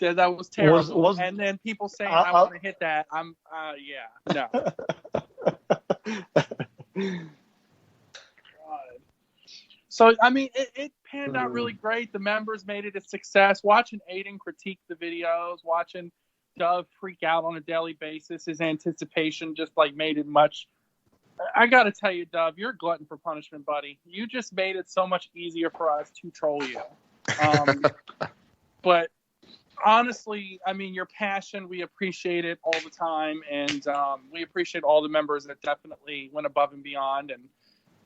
Yeah, that was terrible. And then people saying, I want to hit that. No. So, I mean, it panned out really great. The members made it a success. Watching Aiden critique the videos, watching Dove freak out on a daily basis, his anticipation just made it much. I got to tell you, Dove, you're a glutton for punishment, buddy. You just made it so much easier for us to troll you. But honestly, I mean, your passion, we appreciate it all the time. And we appreciate all the members that definitely went above and beyond.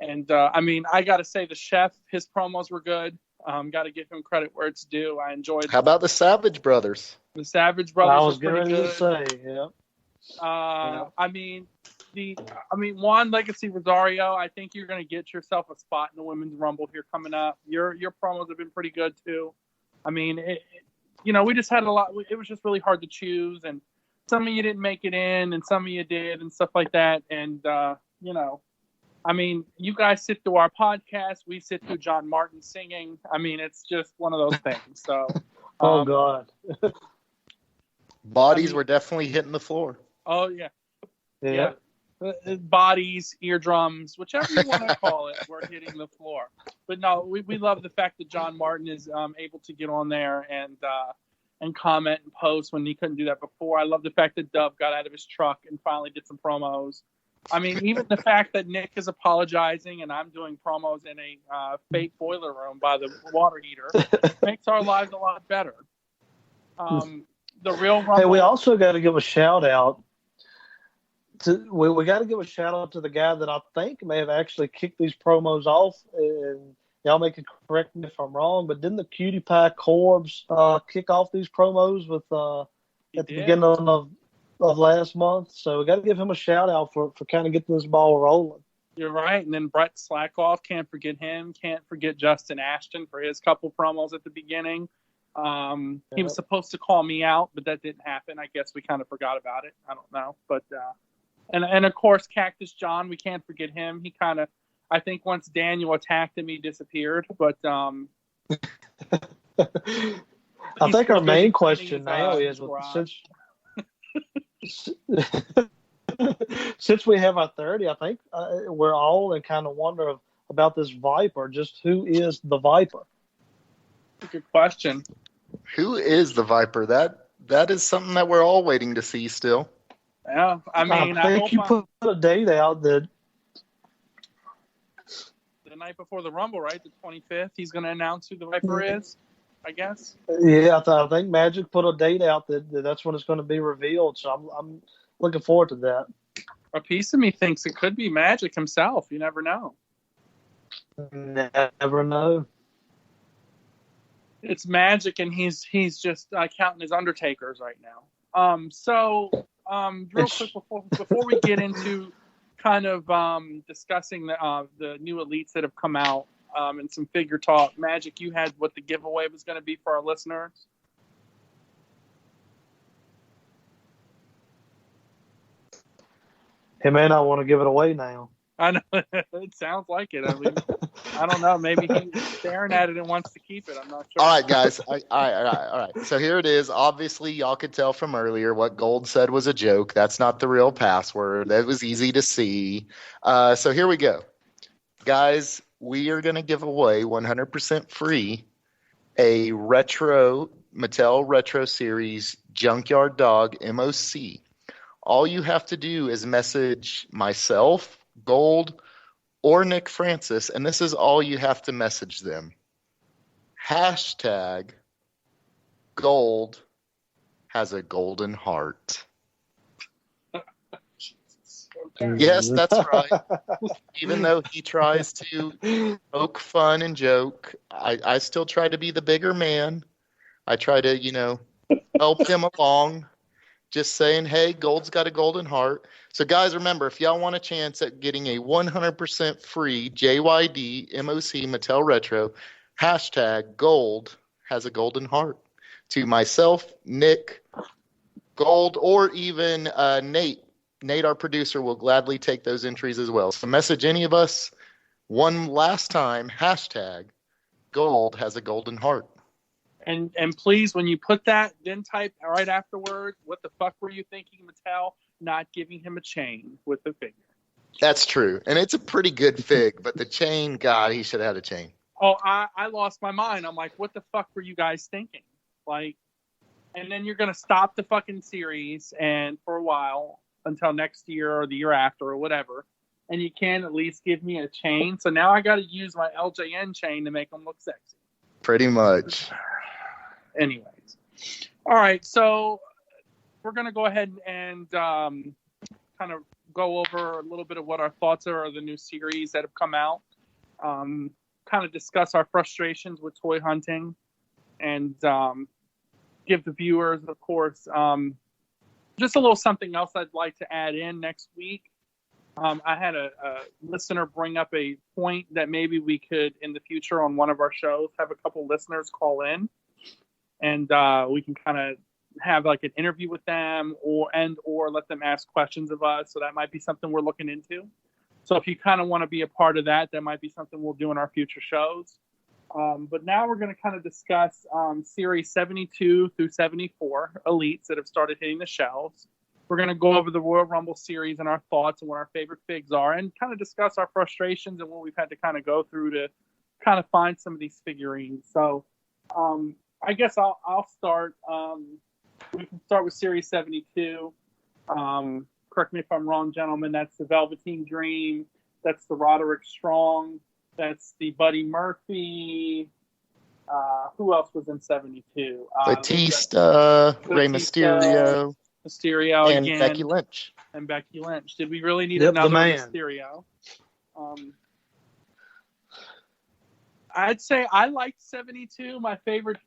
And I mean, I got to say, the chef, his promos were good. Got to give him credit where it's due. I enjoyed. How about the Savage Brothers? The Savage Brothers. I was pretty good. To say, yeah. I mean, Juan Legacy Rosario, I think you're going to get yourself a spot in the Women's Rumble here coming up. Your promos have been pretty good too. I mean, we just had a lot. It was just really hard to choose, and some of you didn't make it in, and some of you did, and stuff like that. And you know, I mean, you guys sit through our podcast. We sit through John Martin singing. I mean, it's just one of those things. So, Oh God. Bodies were definitely hitting the floor. Oh yeah. Yeah. Bodies, eardrums, whichever you want to call it, were hitting the floor. But no, we love the fact that John Martin is able to get on there and comment and post when he couldn't do that before. I love the fact that Dove got out of his truck and finally did some promos. I mean, even the fact that Nick is apologizing and I'm doing promos in a fake boiler room by the water heater makes our lives a lot better. The real Rumble. Hey, we also got to give a shout out. We got to give a shout out to the guy that I think may have actually kicked these promos off. And y'all may correct me if I'm wrong, but didn't the Cutie Pie Corbs kick off these promos with at the beginning of last month? So we got to give him a shout out for kind of getting this ball rolling. You're right. And then Brett Slackoff, can't forget him. Can't forget Justin Ashton for his couple promos at the beginning. He was supposed to call me out, but that didn't happen. I guess we kind of forgot about it. I don't know, but. And of course, Cactus John, we can't forget him. He kind of, I think once Daniel attacked him, he disappeared. But I think our main question now is, since we have our 30, I think we're all in kind of wonder about this Viper. Just who is the Viper? Good question. Who is the Viper? That is something that we're all waiting to see still. Yeah, I mean, I think you put a date out that the night before the Rumble, right? The 25th. He's going to announce who the Viper is, I guess. Yeah, I think Magic put a date out that's when it's going to be revealed. So I'm looking forward to that. A piece of me thinks it could be Magic himself. You never know. Never know. It's Magic, and he's just counting his Undertakers right now. Real quick before we get into kind of discussing the new elites that have come out and some figure talk, Magic, you had what the giveaway was going to be for our listeners. He may not want to give it away now. I know it sounds like it. I mean, I don't know. Maybe he's staring at it and wants to keep it. I'm not sure. All right, guys. All right. So here it is. Obviously, y'all could tell from earlier what Gold said was a joke. That's not the real password. That was easy to see. So here we go. Guys, we are going to give away 100% free a Mattel Retro Series Junkyard Dog MOC. All you have to do is message myself, Gold, or Nick Francis, and this is all you have to message them. Hashtag Gold has a golden heart. Yes, that's right. Even though he tries to poke fun and joke, I still try to be the bigger man. I try to, help him along. Just saying, hey, Gold's got a golden heart. So, guys, remember, if y'all want a chance at getting a 100% free JYD MOC Mattel Retro, hashtag Gold has a golden heart. To myself, Nick, Gold, or even Nate. Nate, our producer, will gladly take those entries as well. So message any of us one last time, hashtag Gold has a golden heart. And please, when you put that, then type right afterward, what the fuck were you thinking, Mattel? Not giving him a chain with the figure. That's true. And it's a pretty good fig, but the chain, God, he should have had a chain. Oh, I lost my mind. I'm like, what the fuck were you guys thinking? Like, and then you're going to stop the fucking series and for a while until next year or the year after or whatever. And you can at least give me a chain. So now I got to use my LJN chain to make them look sexy. Pretty much. Anyways. All right. So we're going to go ahead and kind of go over a little bit of what our thoughts are of the new series that have come out. Kind of discuss our frustrations with toy hunting and give the viewers, of course, just a little something else I'd like to add in next week. I had a listener bring up a point that maybe we could, in the future on one of our shows, have a couple listeners call in and we can kind of have like an interview with them or let them ask questions of us. So that might be something we're looking into. So if you kind of want to be a part of that, that might be something we'll do in our future shows. But now we're going to kind of discuss Series 72 through 74 elites that have started hitting the shelves. We're going to go over the Royal Rumble series and our thoughts and what our favorite figs are, and kind of discuss our frustrations and what we've had to kind of go through to kind of find some of these figurines. So I guess I'll start. We can start with Series 72. Correct me if I'm wrong, gentlemen. That's the Velveteen Dream. That's the Roderick Strong. That's the Buddy Murphy. Who else was in 72? Batista, Rey Mysterio, and again. Becky Lynch. And Becky Lynch. Did we really need another Mysterio? I'd say I liked 72. My favorite,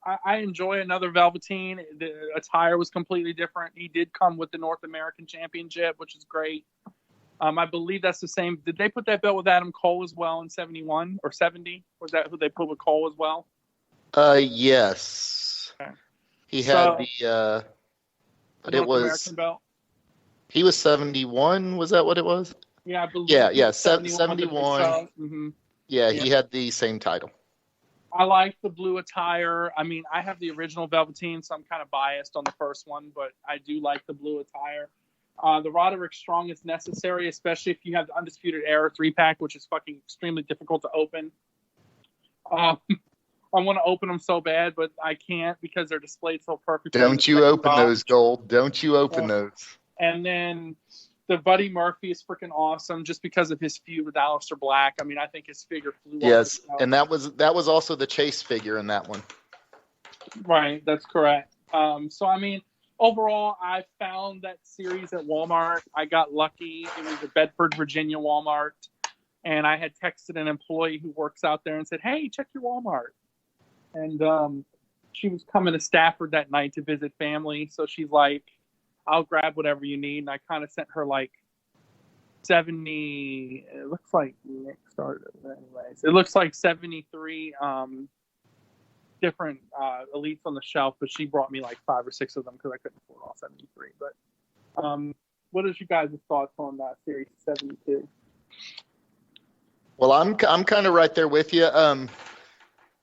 I enjoy another Velveteen. The attire was completely different. He did come with the North American Championship, which is great. I believe that's the same. Did they put that belt with Adam Cole as well in 71 or 70? Was that who they put with Cole as well? Yes. Okay. He had but it was American belt. He was 71. Was that what it was? Yeah, I believe. Yeah, 71. 71. Mm-hmm. Yeah, he had the same title. I like the blue attire. I mean, I have the original Velveteen, so I'm kind of biased on the first one, but I do like the blue attire. The Roderick Strong is necessary, especially if you have the Undisputed Era 3-pack, which is fucking extremely difficult to open. I want to open them so bad, but I can't because they're displayed so perfectly. Don't you open those, Gold. Don't you open those. And then the Buddy Murphy is freaking awesome just because of his feud with Aleister Black. I mean, I think his figure flew off. Yes, and that was also the Chase figure in that one. Right, that's correct. So, I mean, overall, I found that series at Walmart. I got lucky. It was a Bedford, Virginia Walmart. And I had texted an employee who works out there and said, hey, check your Walmart. And she was coming to Stafford that night to visit family. So she's like, I'll grab whatever you need. And I kind of sent her like 70. It looks like Nick started anyways. It looks like 73 different elites on the shelf, but she brought me like 5 or 6 of them because I couldn't afford all 73. But what is you guys' thoughts on that series 72? Well, I'm kind of right there with you. I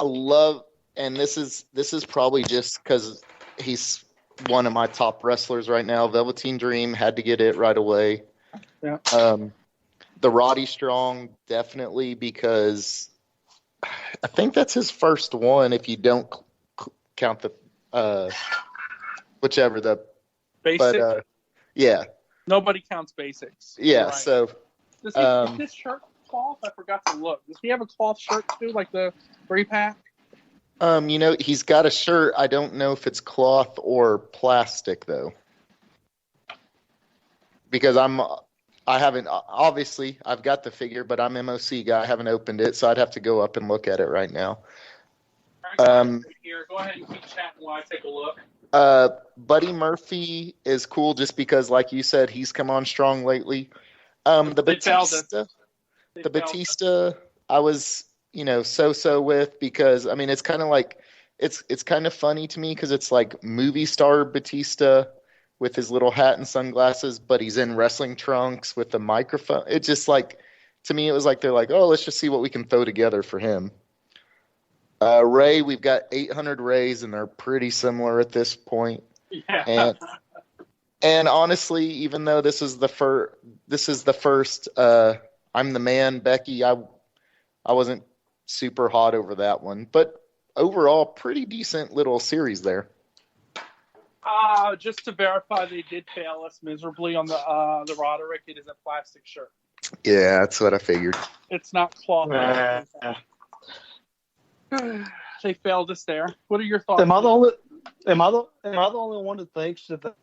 love, and this is probably just because he's one of my top wrestlers right now. Velveteen Dream, had to get it right away. Yeah. The Roddy Strong, definitely, because I think that's his first one. If you don't count the whichever the basics. But yeah, nobody counts basics. Yeah. Right. So does he, is this shirt cloth? I forgot to look. Does he have a cloth shirt too, like the 3-pack? He's got a shirt. I don't know if it's cloth or plastic though, because I haven't, obviously I've got the figure, but I'm MOC guy. I haven't opened it, so I'd have to go up and look at it right now. Here, go ahead and keep chatting while I take a look. Buddy Murphy is cool just because, like you said, he's come on strong lately. The Batista, I was, so with, because I mean, it's kind of like, it's kind of funny to me because it's like movie star Batista with his little hat and sunglasses, but he's in wrestling trunks with the microphone. It just like, to me, it was like, they're like, oh, let's just see what we can throw together for him. Ray, we've got 800 Rays, and they're pretty similar at this point. Yeah. And honestly, even though this is the first, I'm the man, Becky, I wasn't super hot over that one, but overall, pretty decent little series there. Just to verify, they did fail us miserably on the Roderick. It is a plastic shirt. Yeah, that's what I figured. It's not cloth. They failed us there. What are your thoughts? Am I the only one that thinks that the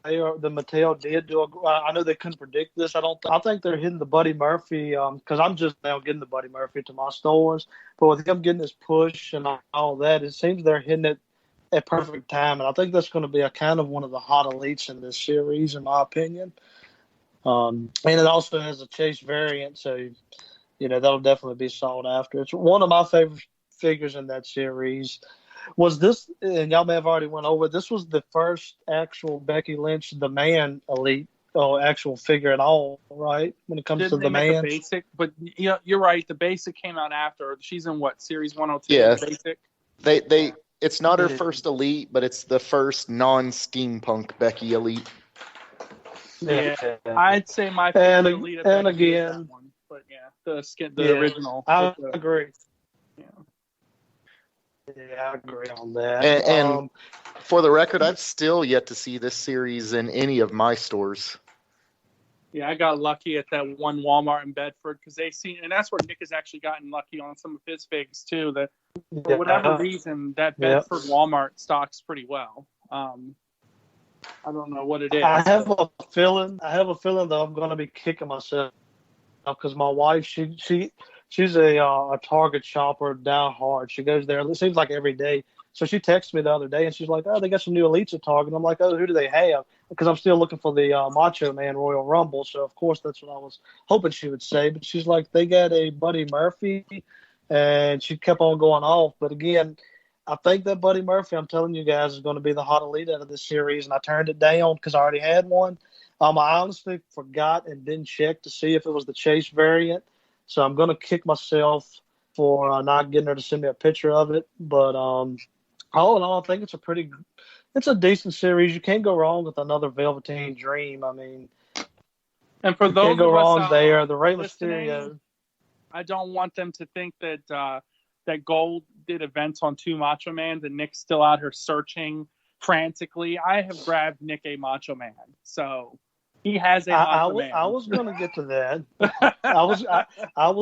Mattel did do I know they couldn't predict this. I think they're hitting the Buddy Murphy because I'm just now getting the Buddy Murphy to my stores. But with him getting this push and all that, it seems they're hitting it at perfect time, and I think that's going to be a kind of one of the hot elites in this series, in my opinion. And it also has a Chase variant, so that'll definitely be sought after. It's one of my favorite figures in that series. Was this, and y'all may have already went over, this was the first actual Becky Lynch, the man elite, actual figure at all, right? When it comes Didn't to they the make a man. basic? But you're right. The basic came out after. She's in what, series 102? Yeah. Basic. They it's not her first elite, but it's the first non-steampunk Becky elite. Yeah, I'd say my favorite elite of and Becky is again, that one. But the original. I agree. Yeah. Yeah, I agree on that. And for the record, I've still yet to see this series in any of my stores. Yeah, I got lucky at that one Walmart in Bedford because and that's where Nick has actually gotten lucky on some of his figs too. That for whatever reason, that Bedford Walmart stocks pretty well. I don't know what it is. I have a feeling that I'm going to be kicking myself because my wife, she's a Target shopper down hard. She goes there, it seems like every day. So she texted me the other day, and she's like, "Oh, they got some new elites at Target." I'm like, "Oh, who do they have?" Because I'm still looking for the Macho Man Royal Rumble. So, of course, that's what I was hoping she would say. But she's like, they got a Buddy Murphy, and she kept on going off. But, again, I think that Buddy Murphy, I'm telling you guys, is going to be the hot elite out of this series, and I turned it down because I already had one. I honestly forgot and didn't check to see if it was the Chase variant. So I'm going to kick myself for not getting her to send me a picture of it. But all in all, I think it's a decent series. You can't go wrong with another Velveteen Dream. I mean, and for you those can't go of us wrong there. The Rey listening, Mysterio. I don't want them to think that that Gold did events on 2 Macho Mans and Nick's still out here searching frantically. I have grabbed Nick a Macho Man, so he has a Macho Man. I was going to get to that. I was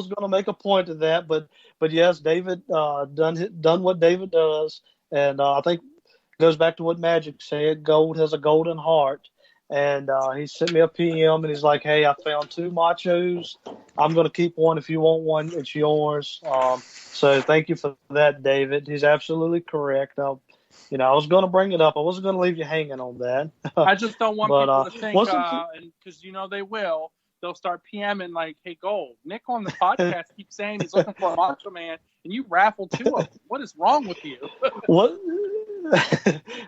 going to make a point of that, but yes, David done what David does, and I think it goes back to what Magic said. Gold has a golden heart, and he sent me a PM, and he's like, "Hey, I found 2 machos. I'm going to keep one. If you want one, it's yours." So thank you for that, David. He's absolutely correct. I was going to bring it up. I wasn't going to leave you hanging on that. I just don't want people to think, because they will. They'll start PMing like, "Hey, Gold, Nick on the podcast keeps saying he's looking for a Macho Man, and you raffled 2 of them. What is wrong with you?" What?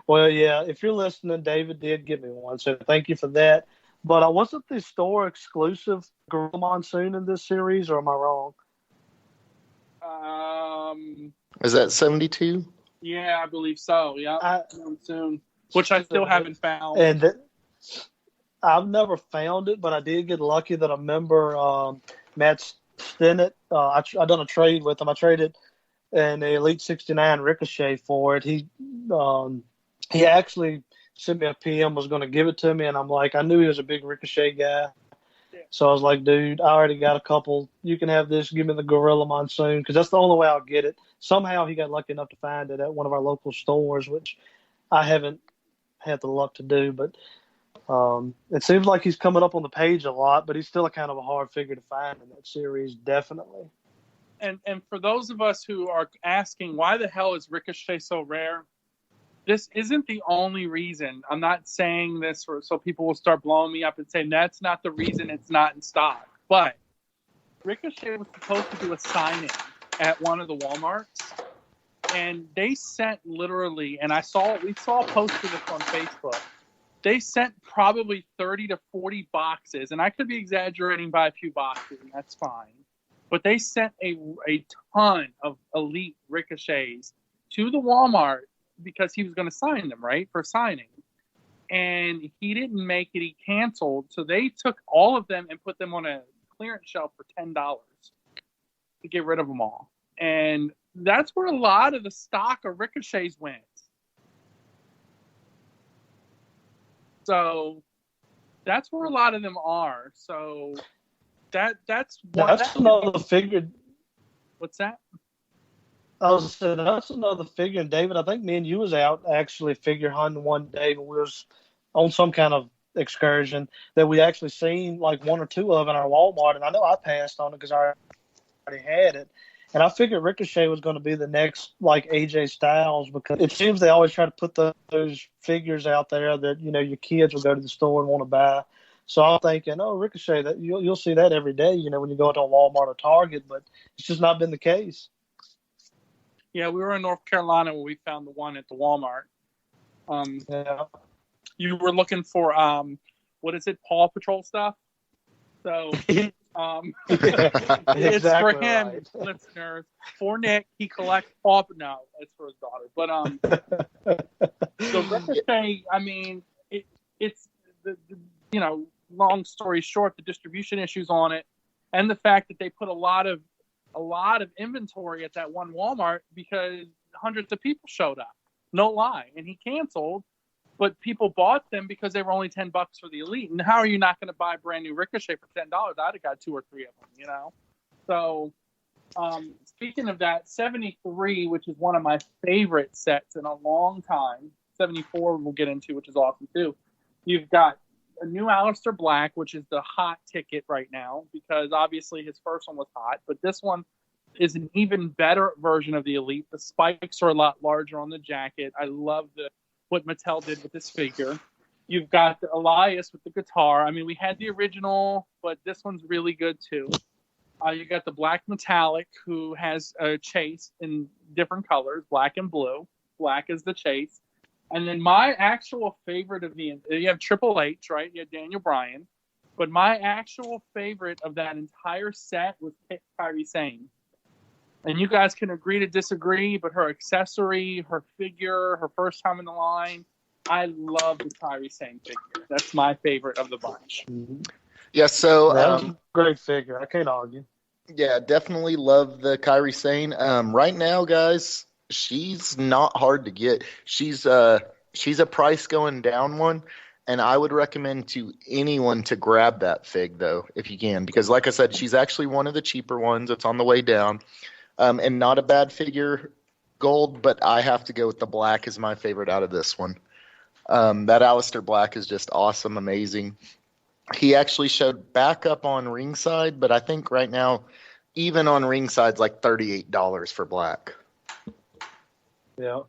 Well, yeah, if you're listening, David did give me one, so thank you for that. But wasn't the store exclusive Gorilla Monsoon in this series, or am I wrong? Is that 72? Yeah, I believe so. Yeah, Monsoon, which I still haven't found. And I've never found it, but I did get lucky that I remember Matt Stinnett. I done a trade with him. I traded an Elite 69 Ricochet for it. He actually sent me a PM, was going to give it to me, and I'm like, I knew he was a big Ricochet guy. So I was like, dude, I already got a couple. You can have this. Give me the Gorilla Monsoon, because that's the only way I'll get it. Somehow he got lucky enough to find it at one of our local stores, which I haven't had the luck to do. But it seems like he's coming up on the page a lot, but he's still a kind of a hard figure to find in that series, definitely. And for those of us who are asking, why the hell is Ricochet so rare? This isn't the only reason. I'm not saying this so people will start blowing me up and saying that's not the reason it's not in stock. But Ricochet was supposed to do a signing at one of the Walmarts, and they sent literally, and we saw a post of this on Facebook. They sent probably 30 to 40 boxes, and I could be exaggerating by a few boxes, and that's fine. But they sent a ton of elite Ricochets to the Walmart because he was going to sign them, right, for signing. And he didn't make it. He canceled. So they took all of them and put them on a clearance shelf for $10 to get rid of them all. And that's where a lot of the stock of Ricochets went. So that's where a lot of them are. So that's another figure. What's that? I was saying that's another figure. And David, I think me and you was out actually figure hunting one day when we was on some kind of excursion that we actually seen like 1 or 2 of in our Walmart. And I know I passed on it because I already had it. And I figured Ricochet was going to be the next like AJ Styles, because it seems they always try to put those figures out there that, your kids will go to the store and want to buy. So I'm thinking, Ricochet, that you'll see that every day, when you go to a Walmart or Target, but it's just not been the case. Yeah, we were in North Carolina when we found the one at the Walmart. Yeah. You were looking for what is it, Paw Patrol stuff? So it's Exactly for him, right. listeners. For Nick, he collects Paw. No, it's for his daughter. But so Ricochet, I mean, it's the long story short, the distribution issues on it, and the fact that they put a lot of inventory at that one Walmart because hundreds of people showed up. No lie, and he canceled. But people bought them because they were only $10 for the Elite. And how are you not going to buy a brand new Ricochet for $10? I'd have got 2 or 3 of them, So, speaking of that, 73, which is one of my favorite sets in a long time. 74 we'll get into, which is awesome too. You've got a new Aleister Black, which is the hot ticket right now because obviously his first one was hot, but this one is an even better version of the Elite. The spikes are a lot larger on the jacket. I love what Mattel did with this figure. You've got the Elias with the guitar. I mean, we had the original, but this one's really good too. You got the Black Metallic, who has a chase in different colors, black and blue. Black is the chase. And then my actual favorite you have Triple H, right? You have Daniel Bryan. But my actual favorite of that entire set was Kairi Sane. And you guys can agree to disagree, but her accessory, her figure, her first time in the line, I love the Kairi Sane figure. That's my favorite of the bunch. Yeah, so That was a great figure. I can't argue. Yeah, definitely love the Kairi Sane. Right now, guys, she's not hard to get. She's a price going down one, and I would recommend to anyone to grab that fig though, if you can, because like I said, she's actually one of the cheaper ones. It's on the way down. And not a bad figure, gold, but I have to go with the black as my favorite out of this one. That Aleister Black is just awesome, amazing. He actually showed back up on ringside, but I think right now, even on ringside's like $38 for black. Yeah.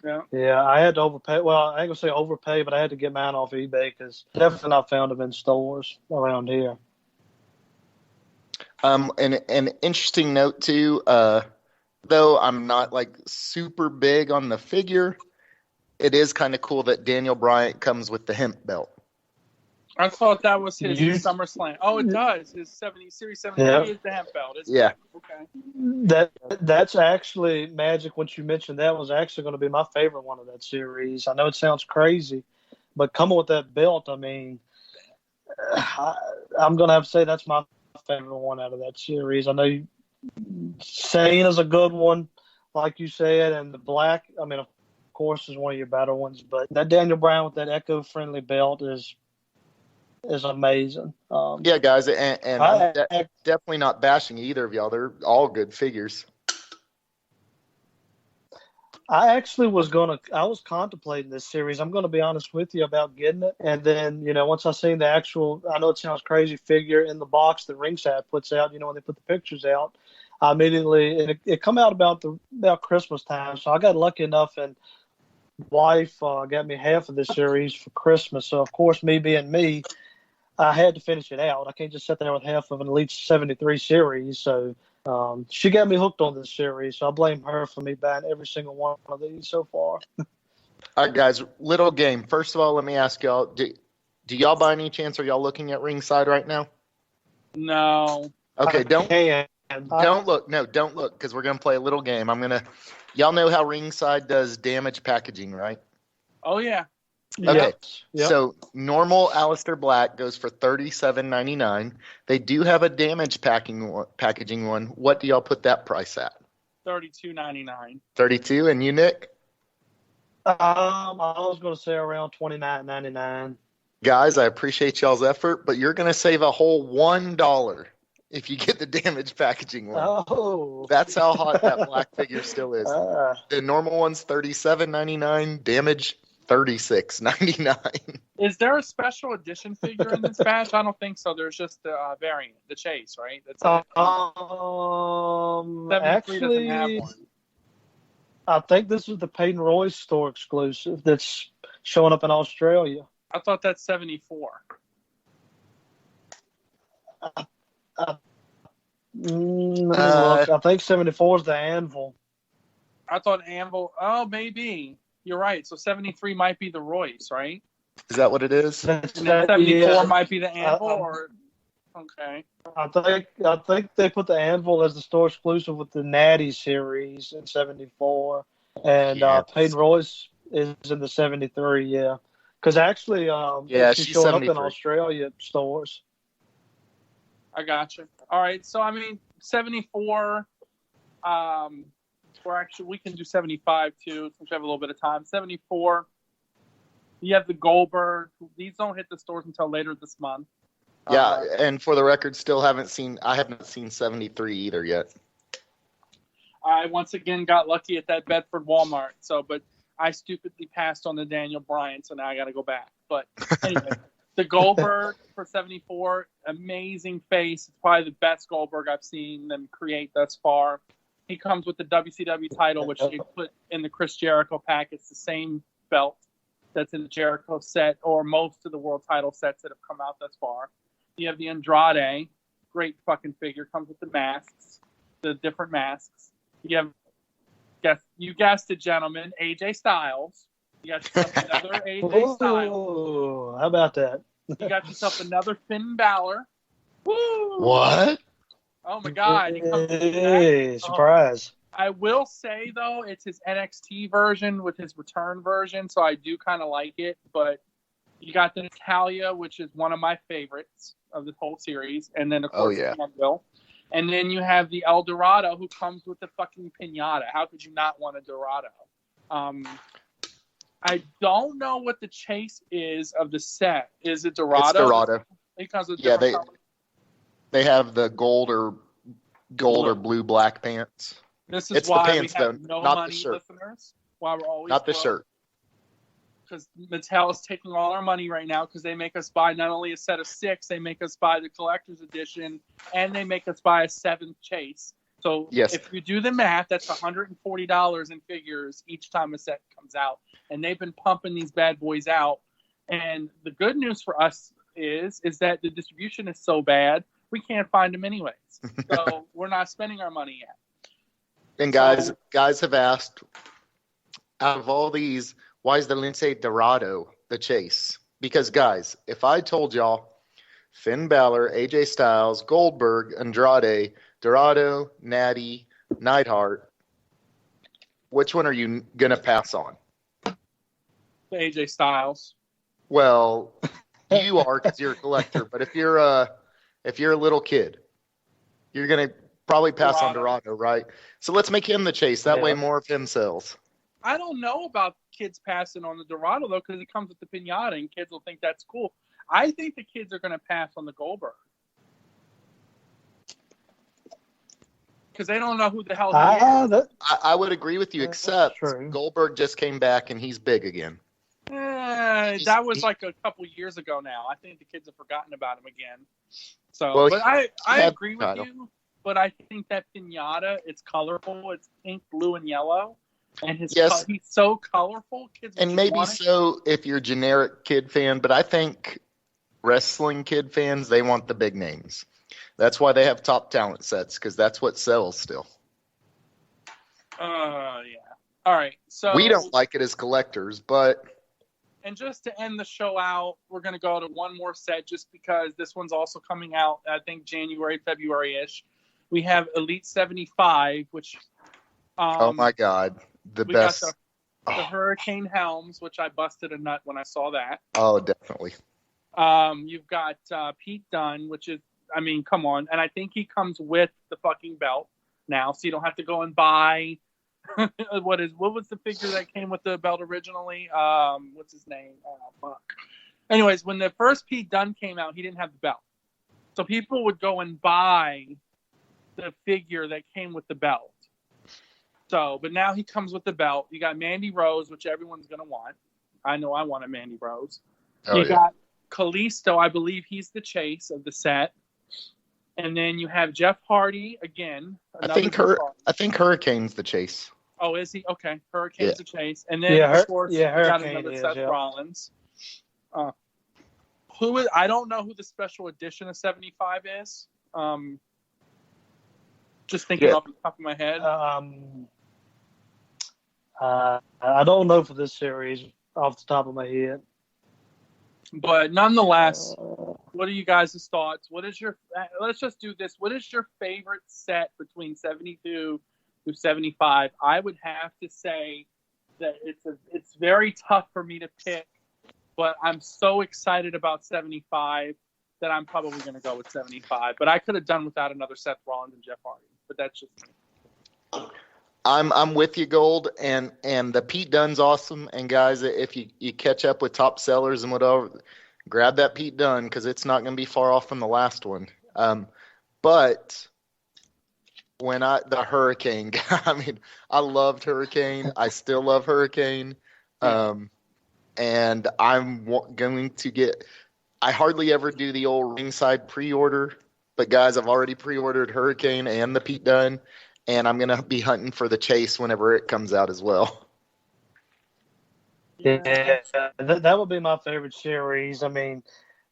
Yeah. Yeah, I had to overpay. Well, I ain't gonna say overpay, but I had to get mine off eBay because definitely not found them in stores around here. An interesting note too, though I'm not like super big on the figure, it is kind of cool that Daniel Bryan comes with the hemp belt. I thought that was his SummerSlam. Oh, it does. His Series 73 is the hemp belt. Yeah. Okay. That's actually magic. What you mentioned, that was actually going to be my favorite one of that series. I know it sounds crazy, but coming with that belt, I mean, I'm going to have to say that's my favorite one out of that series. I know Sane is a good one, like you said, and the black, I mean, of course, is one of your better ones, but that Daniel Bryan with that eco-friendly belt is amazing. Yeah, guys, and I'm definitely not bashing either of y'all. They're all good figures. I was contemplating this series. I'm going to be honest with you about getting it. And then, once I seen the actual, I know it sounds crazy, figure in the box that Ringside puts out, when they put the pictures out, I immediately, it come out about Christmas time. So I got lucky enough, and wife got me half of this series for Christmas. So, of course, me being me, I had to finish it out. I can't just sit there with half of an Elite 73 series. So she got me hooked on this series. So I blame her for me buying every single one of these so far. All right, guys, little game. First of all, let me ask y'all, do y'all by any chance, are y'all looking at ringside right now? No. Okay, don't look. No, don't look, because we're going to play a little game. Y'all know how ringside does damage packaging, right? Oh, yeah. Okay, Yep. So normal Aleister Black goes for $37.99. They do have a damage packaging one. What do y'all put that price at? $32.99. 32, and you, Nick? I was going to say around $29.99. Guys, I appreciate y'all's effort, but you're going to save a whole $1 if you get the damage packaging one. Oh, That's how hot that black figure still is. The normal one's $37.99. Damage $36.99. Is there a special edition figure in this batch? I don't think so. There's just the variant, the chase, right? That's actually, doesn't have one. I think this is the Peyton Royce store exclusive that's showing up in Australia. I thought that's 74. I think 74 is the Anvil. I thought Anvil. Oh, maybe you're right. So 73 might be the Royce, right? Is that what it is? And then 74 might be the Anvil, I- or okay. I think they put the Anvil as the store exclusive with the Natty series in '74, and Yes. Peyton Royce is in the '73. Yeah, because actually, Yeah, she's she's showing up in 73. Australia stores. I got you. All right. So, I mean, 74, or actually, we can do 75 too, since we have a little bit of time. 74, you have the Goldberg. These don't hit the stores until later this month. Yeah, and for the record, I haven't seen 73 either yet. I once again got lucky at that Bedford Walmart. But I stupidly passed on the Daniel Bryan, so now I got to go back. But anyway, the Goldberg for 74, amazing face. It's probably the best Goldberg I've seen them create thus far. He comes with the WCW title, which they put in the Chris Jericho pack. It's the same belt that's in the Jericho set, or most of the world title sets that have come out thus far. You have the Andrade, great fucking figure, comes with the masks, the different masks. You guessed it, gentlemen, AJ Styles. You got yourself another AJ Styles. Ooh, how about that? You got yourself another Finn Balor. Woo! What? Oh my God! He comes with Hey, that. surprise! I will say though, it's his NXT version with his return version, so I do kind of like it. But you got the Natalia, which is one of my favorites of the whole series, and then of course Will. And then you have the El Dorado, who comes with the fucking pinata. How could you not want a Dorado? I don't know what the chase is of the set. Is it Dorado? It's Dorado. It comes with Yeah, different colors. they have the gold or blue black pants. This is It's why the pants, we have though, no not the money, shirt. listeners. Why we're always Not the broke. shirt. Because Mattel is taking all our money right now because they make us buy not only a set of 6, they make us buy the collector's edition, and they make us buy a 7th chase. So Yes. if you do the math, that's $140 in figures each time a set comes out. And they've been pumping these bad boys out. And the good news for us is that the distribution is so bad, we can't find them anyways. So we're not spending our money yet. And guys have asked, out of all these, why is the Lince Dorado the chase? Because, guys, if I told y'all Finn Balor, AJ Styles, Goldberg, Andrade, Dorado, Natty, Neidhart, which one are you going to pass on? The AJ Styles. Well, you are because you're a collector. But if you're a little kid, you're going to probably pass on Dorado, right? So let's make him the chase. That way more of him sells. I don't know about kids passing on the Dorado, though, because it comes with the pinata, and kids will think that's cool. I think the kids are going to pass on the Goldberg. Because they don't know who the hell he is. I would agree with you, except Goldberg just came back, and he's big again. That was like a couple years ago now. I think the kids have forgotten about him again. So, Well, but I agree with title. you. But I think that pinata, it's colorful. It's pink, blue, and yellow. And he's so colorful. Kids And maybe so if you're a generic kid fan, but I think wrestling kid fans, they want the big names. That's why they have top talent sets, because that's what sells still. Yeah. All right. So we don't like it as collectors, but... And just to end the show out, we're going to go to one more set just because this one's also coming out, I think, January, February-ish. We have Elite 75, which... oh, my God. The best. Got the Hurricane Helms, which I busted a nut when I saw that. Oh, definitely. You've got Pete Dunne, which is, I mean, come on. And I think he comes with the fucking belt now, so you don't have to go and buy... what was the figure that came with the belt originally? What's his name? Oh, fuck. Anyways, when the first Pete Dunne came out, he didn't have the belt. So people would go and buy the figure that came with the belt. So, but now he comes with the belt. You got Mandy Rose, which everyone's going to want. I know I want a Mandy Rose. You got Kalisto. I believe he's the chase of the set. And then you have Jeff Hardy again. I think Hurricane's the chase. Oh, is he? Okay. Hurricane's the chase. And then, of course, you got another Seth Rollins. Who is? I don't know who the special edition of 75 is. Just thinking off the top of my head. I don't know for this series off the top of my head. But nonetheless, what are you guys' thoughts? Let's just do this. What is your favorite set between 72 through 75? I would have to say that it's very tough for me to pick, but I'm so excited about 75 that I'm probably going to go with 75. But I could have done without another Seth Rollins and Jeff Hardy. But that's just me. I'm with you, Gold, and the Pete Dunne's awesome. And guys, if you catch up with top sellers and whatever, grab that Pete Dunne because it's not going to be far off from the last one. But when the Hurricane, I mean, I loved Hurricane. I still love Hurricane, and I'm going to get. I hardly ever do the old ringside pre-order, but guys, I've already pre-ordered Hurricane and the Pete Dunne. And I'm going to be hunting for the Chase whenever it comes out as well. Yeah, that would be my favorite series. I mean,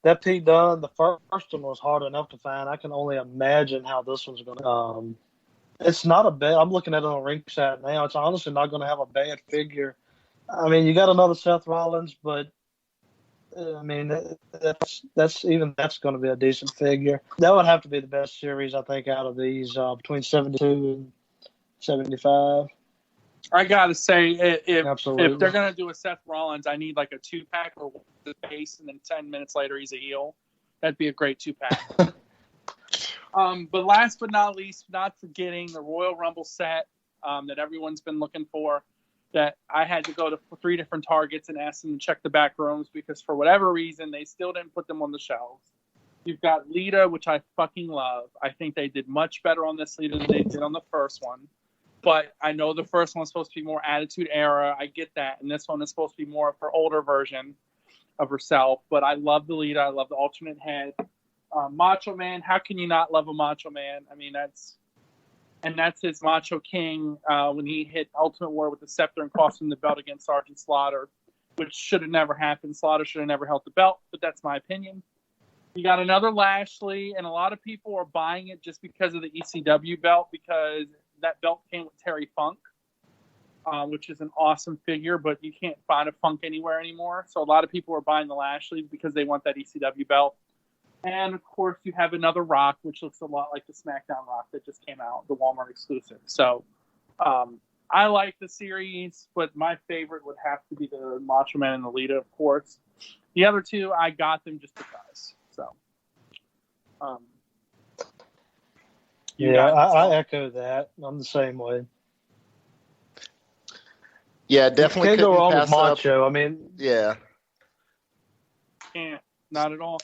that Pete Dunne, the first one was hard enough to find. I can only imagine how this one's going to it's not a bad – I'm looking at it on Ringside now. It's honestly not going to have a bad figure. I mean, you got another Seth Rollins, but, I mean, that's going to be a decent figure. That would have to be the best series, I think, out of these between 72 and 75. I gotta say, if Absolutely. they're gonna do a Seth Rollins, I need like a 2-pack or the base, and then 10 minutes later he's a heel. That'd be a great 2-pack. But last but not least, not forgetting the Royal Rumble set that everyone's been looking for. That I had to go to 3 different Targets and ask them to check the back rooms because for whatever reason they still didn't put them on the shelves. You've got Lita, which I fucking love. I think they did much better on this Lita than they did on the first one. But I know the first one's supposed to be more Attitude Era. I get that. And this one is supposed to be more of her older version of herself. But I love the Lita. I love the alternate head. Macho Man, how can you not love a Macho Man? I mean, that's his Macho King when he hit Ultimate War with the scepter and cost him the belt against Sergeant Slaughter, which should have never happened. Slaughter should have never held the belt, but that's my opinion. You got another Lashley, and a lot of people are buying it just because of the ECW belt, because that belt came with Terry Funk, which is an awesome figure, but you can't find a Funk anywhere anymore. So a lot of people are buying the Lashley because they want that ECW belt. And, of course, you have another Rock, which looks a lot like the SmackDown Rock that just came out, the Walmart exclusive. So I like the series, but my favorite would have to be the Macho Man and the Lita, of course. The other two, I got them just because. So, I echo that. I'm the same way. Yeah, definitely Can't go couldn't wrong with pass up. Macho. I mean, Yeah. Can't. Not at all.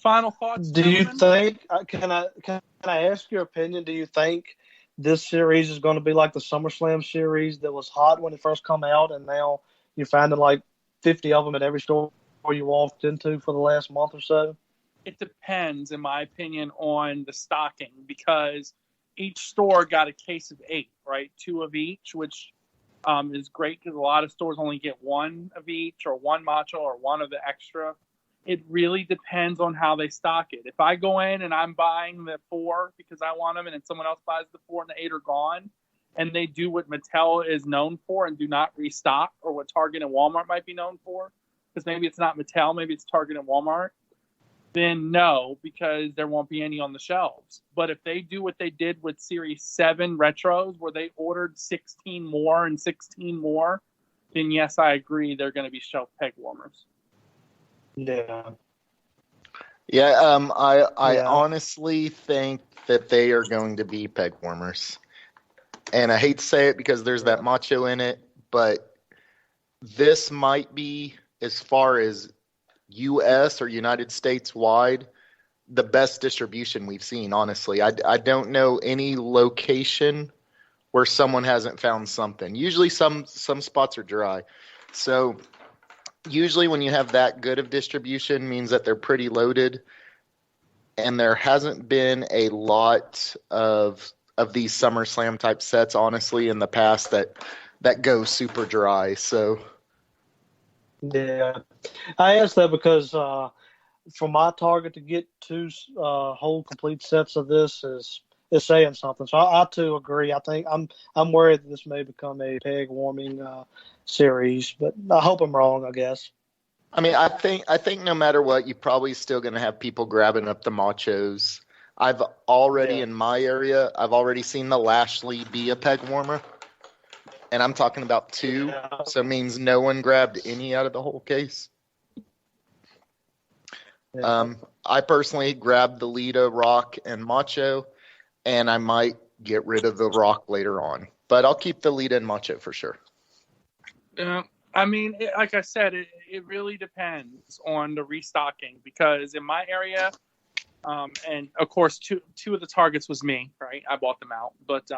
Final thoughts? do you gentlemen? think? Can I ask your opinion? Do you think this series is going to be like the SummerSlam series that was hot when it first come out, and now you're finding like 50 of them at every store you walked into for the last month or so? It depends, in my opinion, on the stocking, because each store got a case of 8, right? 2 of each, which is great because a lot of stores only get 1 of each, or 1 Macho, or 1 of the extra. It really depends on how they stock it. If I go in and I'm buying the 4 because I want them, and then someone else buys the 4 and the 8 are gone, and they do what Mattel is known for and do not restock, or what Target and Walmart might be known for, because maybe it's not Mattel, maybe it's Target and Walmart, then no, because there won't be any on the shelves. But if they do what they did with Series 7 Retros, where they ordered 16 more and 16 more, then yes, I agree, they're going to be shelf peg warmers. Yeah. Yeah, I honestly think that they are going to be peg warmers. And I hate to say it because there's that Macho in it, but this might be, as far as U.S. or United States wide, the best distribution we've seen, honestly. I don't know any location where someone hasn't found something. Usually some spots are dry. So usually when you have that good of distribution means that they're pretty loaded, and there hasn't been a lot of these SummerSlam type sets, honestly, in the past that go super dry. So Yeah. I asked that because for my target to get 2 whole complete sets of this is is saying something. So I too agree. I think I'm worried that this may become a peg warming series, but I hope I'm wrong. I guess. I mean, I think no matter what, you're probably still going to have people grabbing up the machos. I've already in my area, I've already seen the Lashley be a peg warmer, and I'm talking about 2. Yeah. So it means no one grabbed any out of the whole case. Yeah. I personally grabbed the Lita, Rock, and Macho, and I might get rid of the Rock later on, but I'll keep the Lita and Macho for sure. I mean, like I said, it really depends on the restocking, because in my area, and of course, two of the targets was me, right? I bought them out, but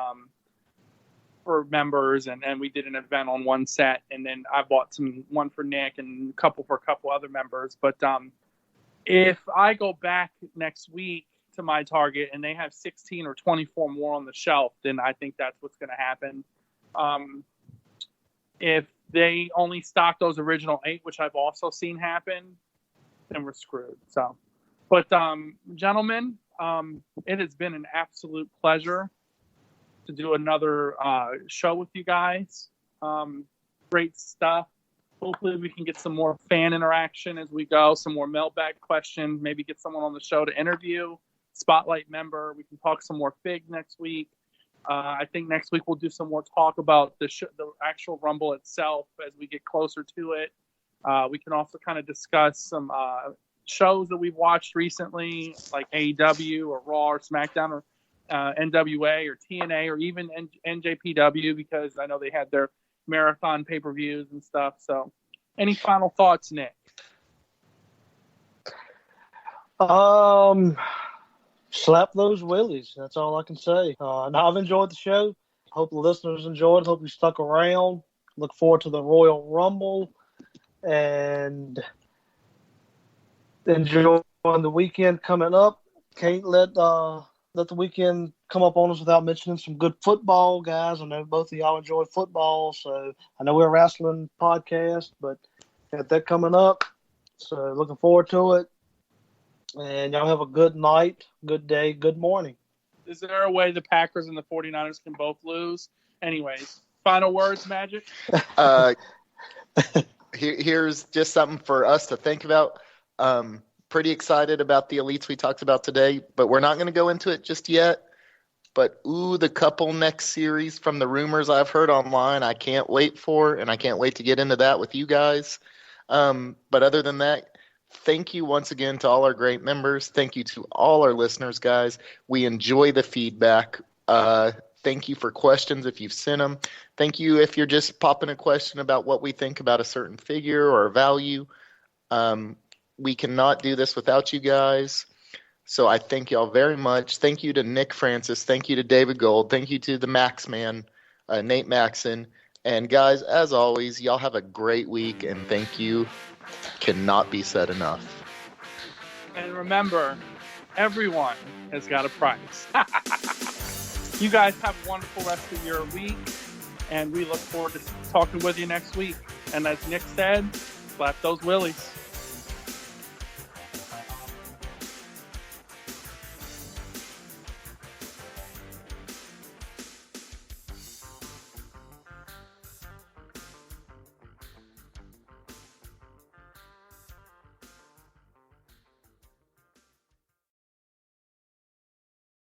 for members, and we did an event on one set, and then I bought one for Nick and a couple for a couple other members. But if I go back next week to my target and they have 16 or 24 more on the shelf, then I think that's what's going to happen. If they only stock those original 8, which I've also seen happen, then we're screwed. So, but gentlemen, it has been an absolute pleasure to do another show with you guys. Great stuff. Hopefully we can get some more fan interaction as we go, some more mailbag questions, maybe get someone on the show to interview, spotlight member. We can talk some more Fig next week. I think next week we'll do some more talk about the actual Rumble itself as we get closer to it. We can also kind of discuss some shows that we've watched recently, like AEW or Raw or SmackDown or NWA or TNA or even NJPW, because I know they had their marathon pay-per-views and stuff. So any final thoughts, Nick? Slap those willies. That's all I can say. I've enjoyed the show. Hope the listeners enjoyed. Hope you stuck around. Look forward to the Royal Rumble and enjoy the weekend coming up. Can't let the weekend come up on us without mentioning some good football, guys. I know both of y'all enjoy football, so I know we're a wrestling podcast, but got that coming up. So looking forward to it. And y'all have a good night, good day, good morning. Is there a way the Packers and the 49ers can both lose? Anyways, final words, Magic? Here's just something for us to think about. Pretty excited about the elites we talked about today, but we're not going to go into it just yet. But, the couple next series from the rumors I've heard online, I can't wait for, and I can't wait to get into that with you guys. But other than that, thank you once again to all our great members. Thank you to all our listeners, guys. We enjoy the feedback. Thank you for questions if you've sent them. Thank you if you're just popping a question about what we think about a certain figure or value. We cannot do this without you guys. So I thank y'all very much. Thank you to Nick Francis. Thank you to David Gold. Thank you to the Max Man, Nate Maxon. And guys, as always, y'all have a great week, and thank you. Cannot be said enough. And remember, everyone has got a price. You guys have a wonderful rest of your week, and we look forward to talking with you next week. And as Nick said, slap those willies.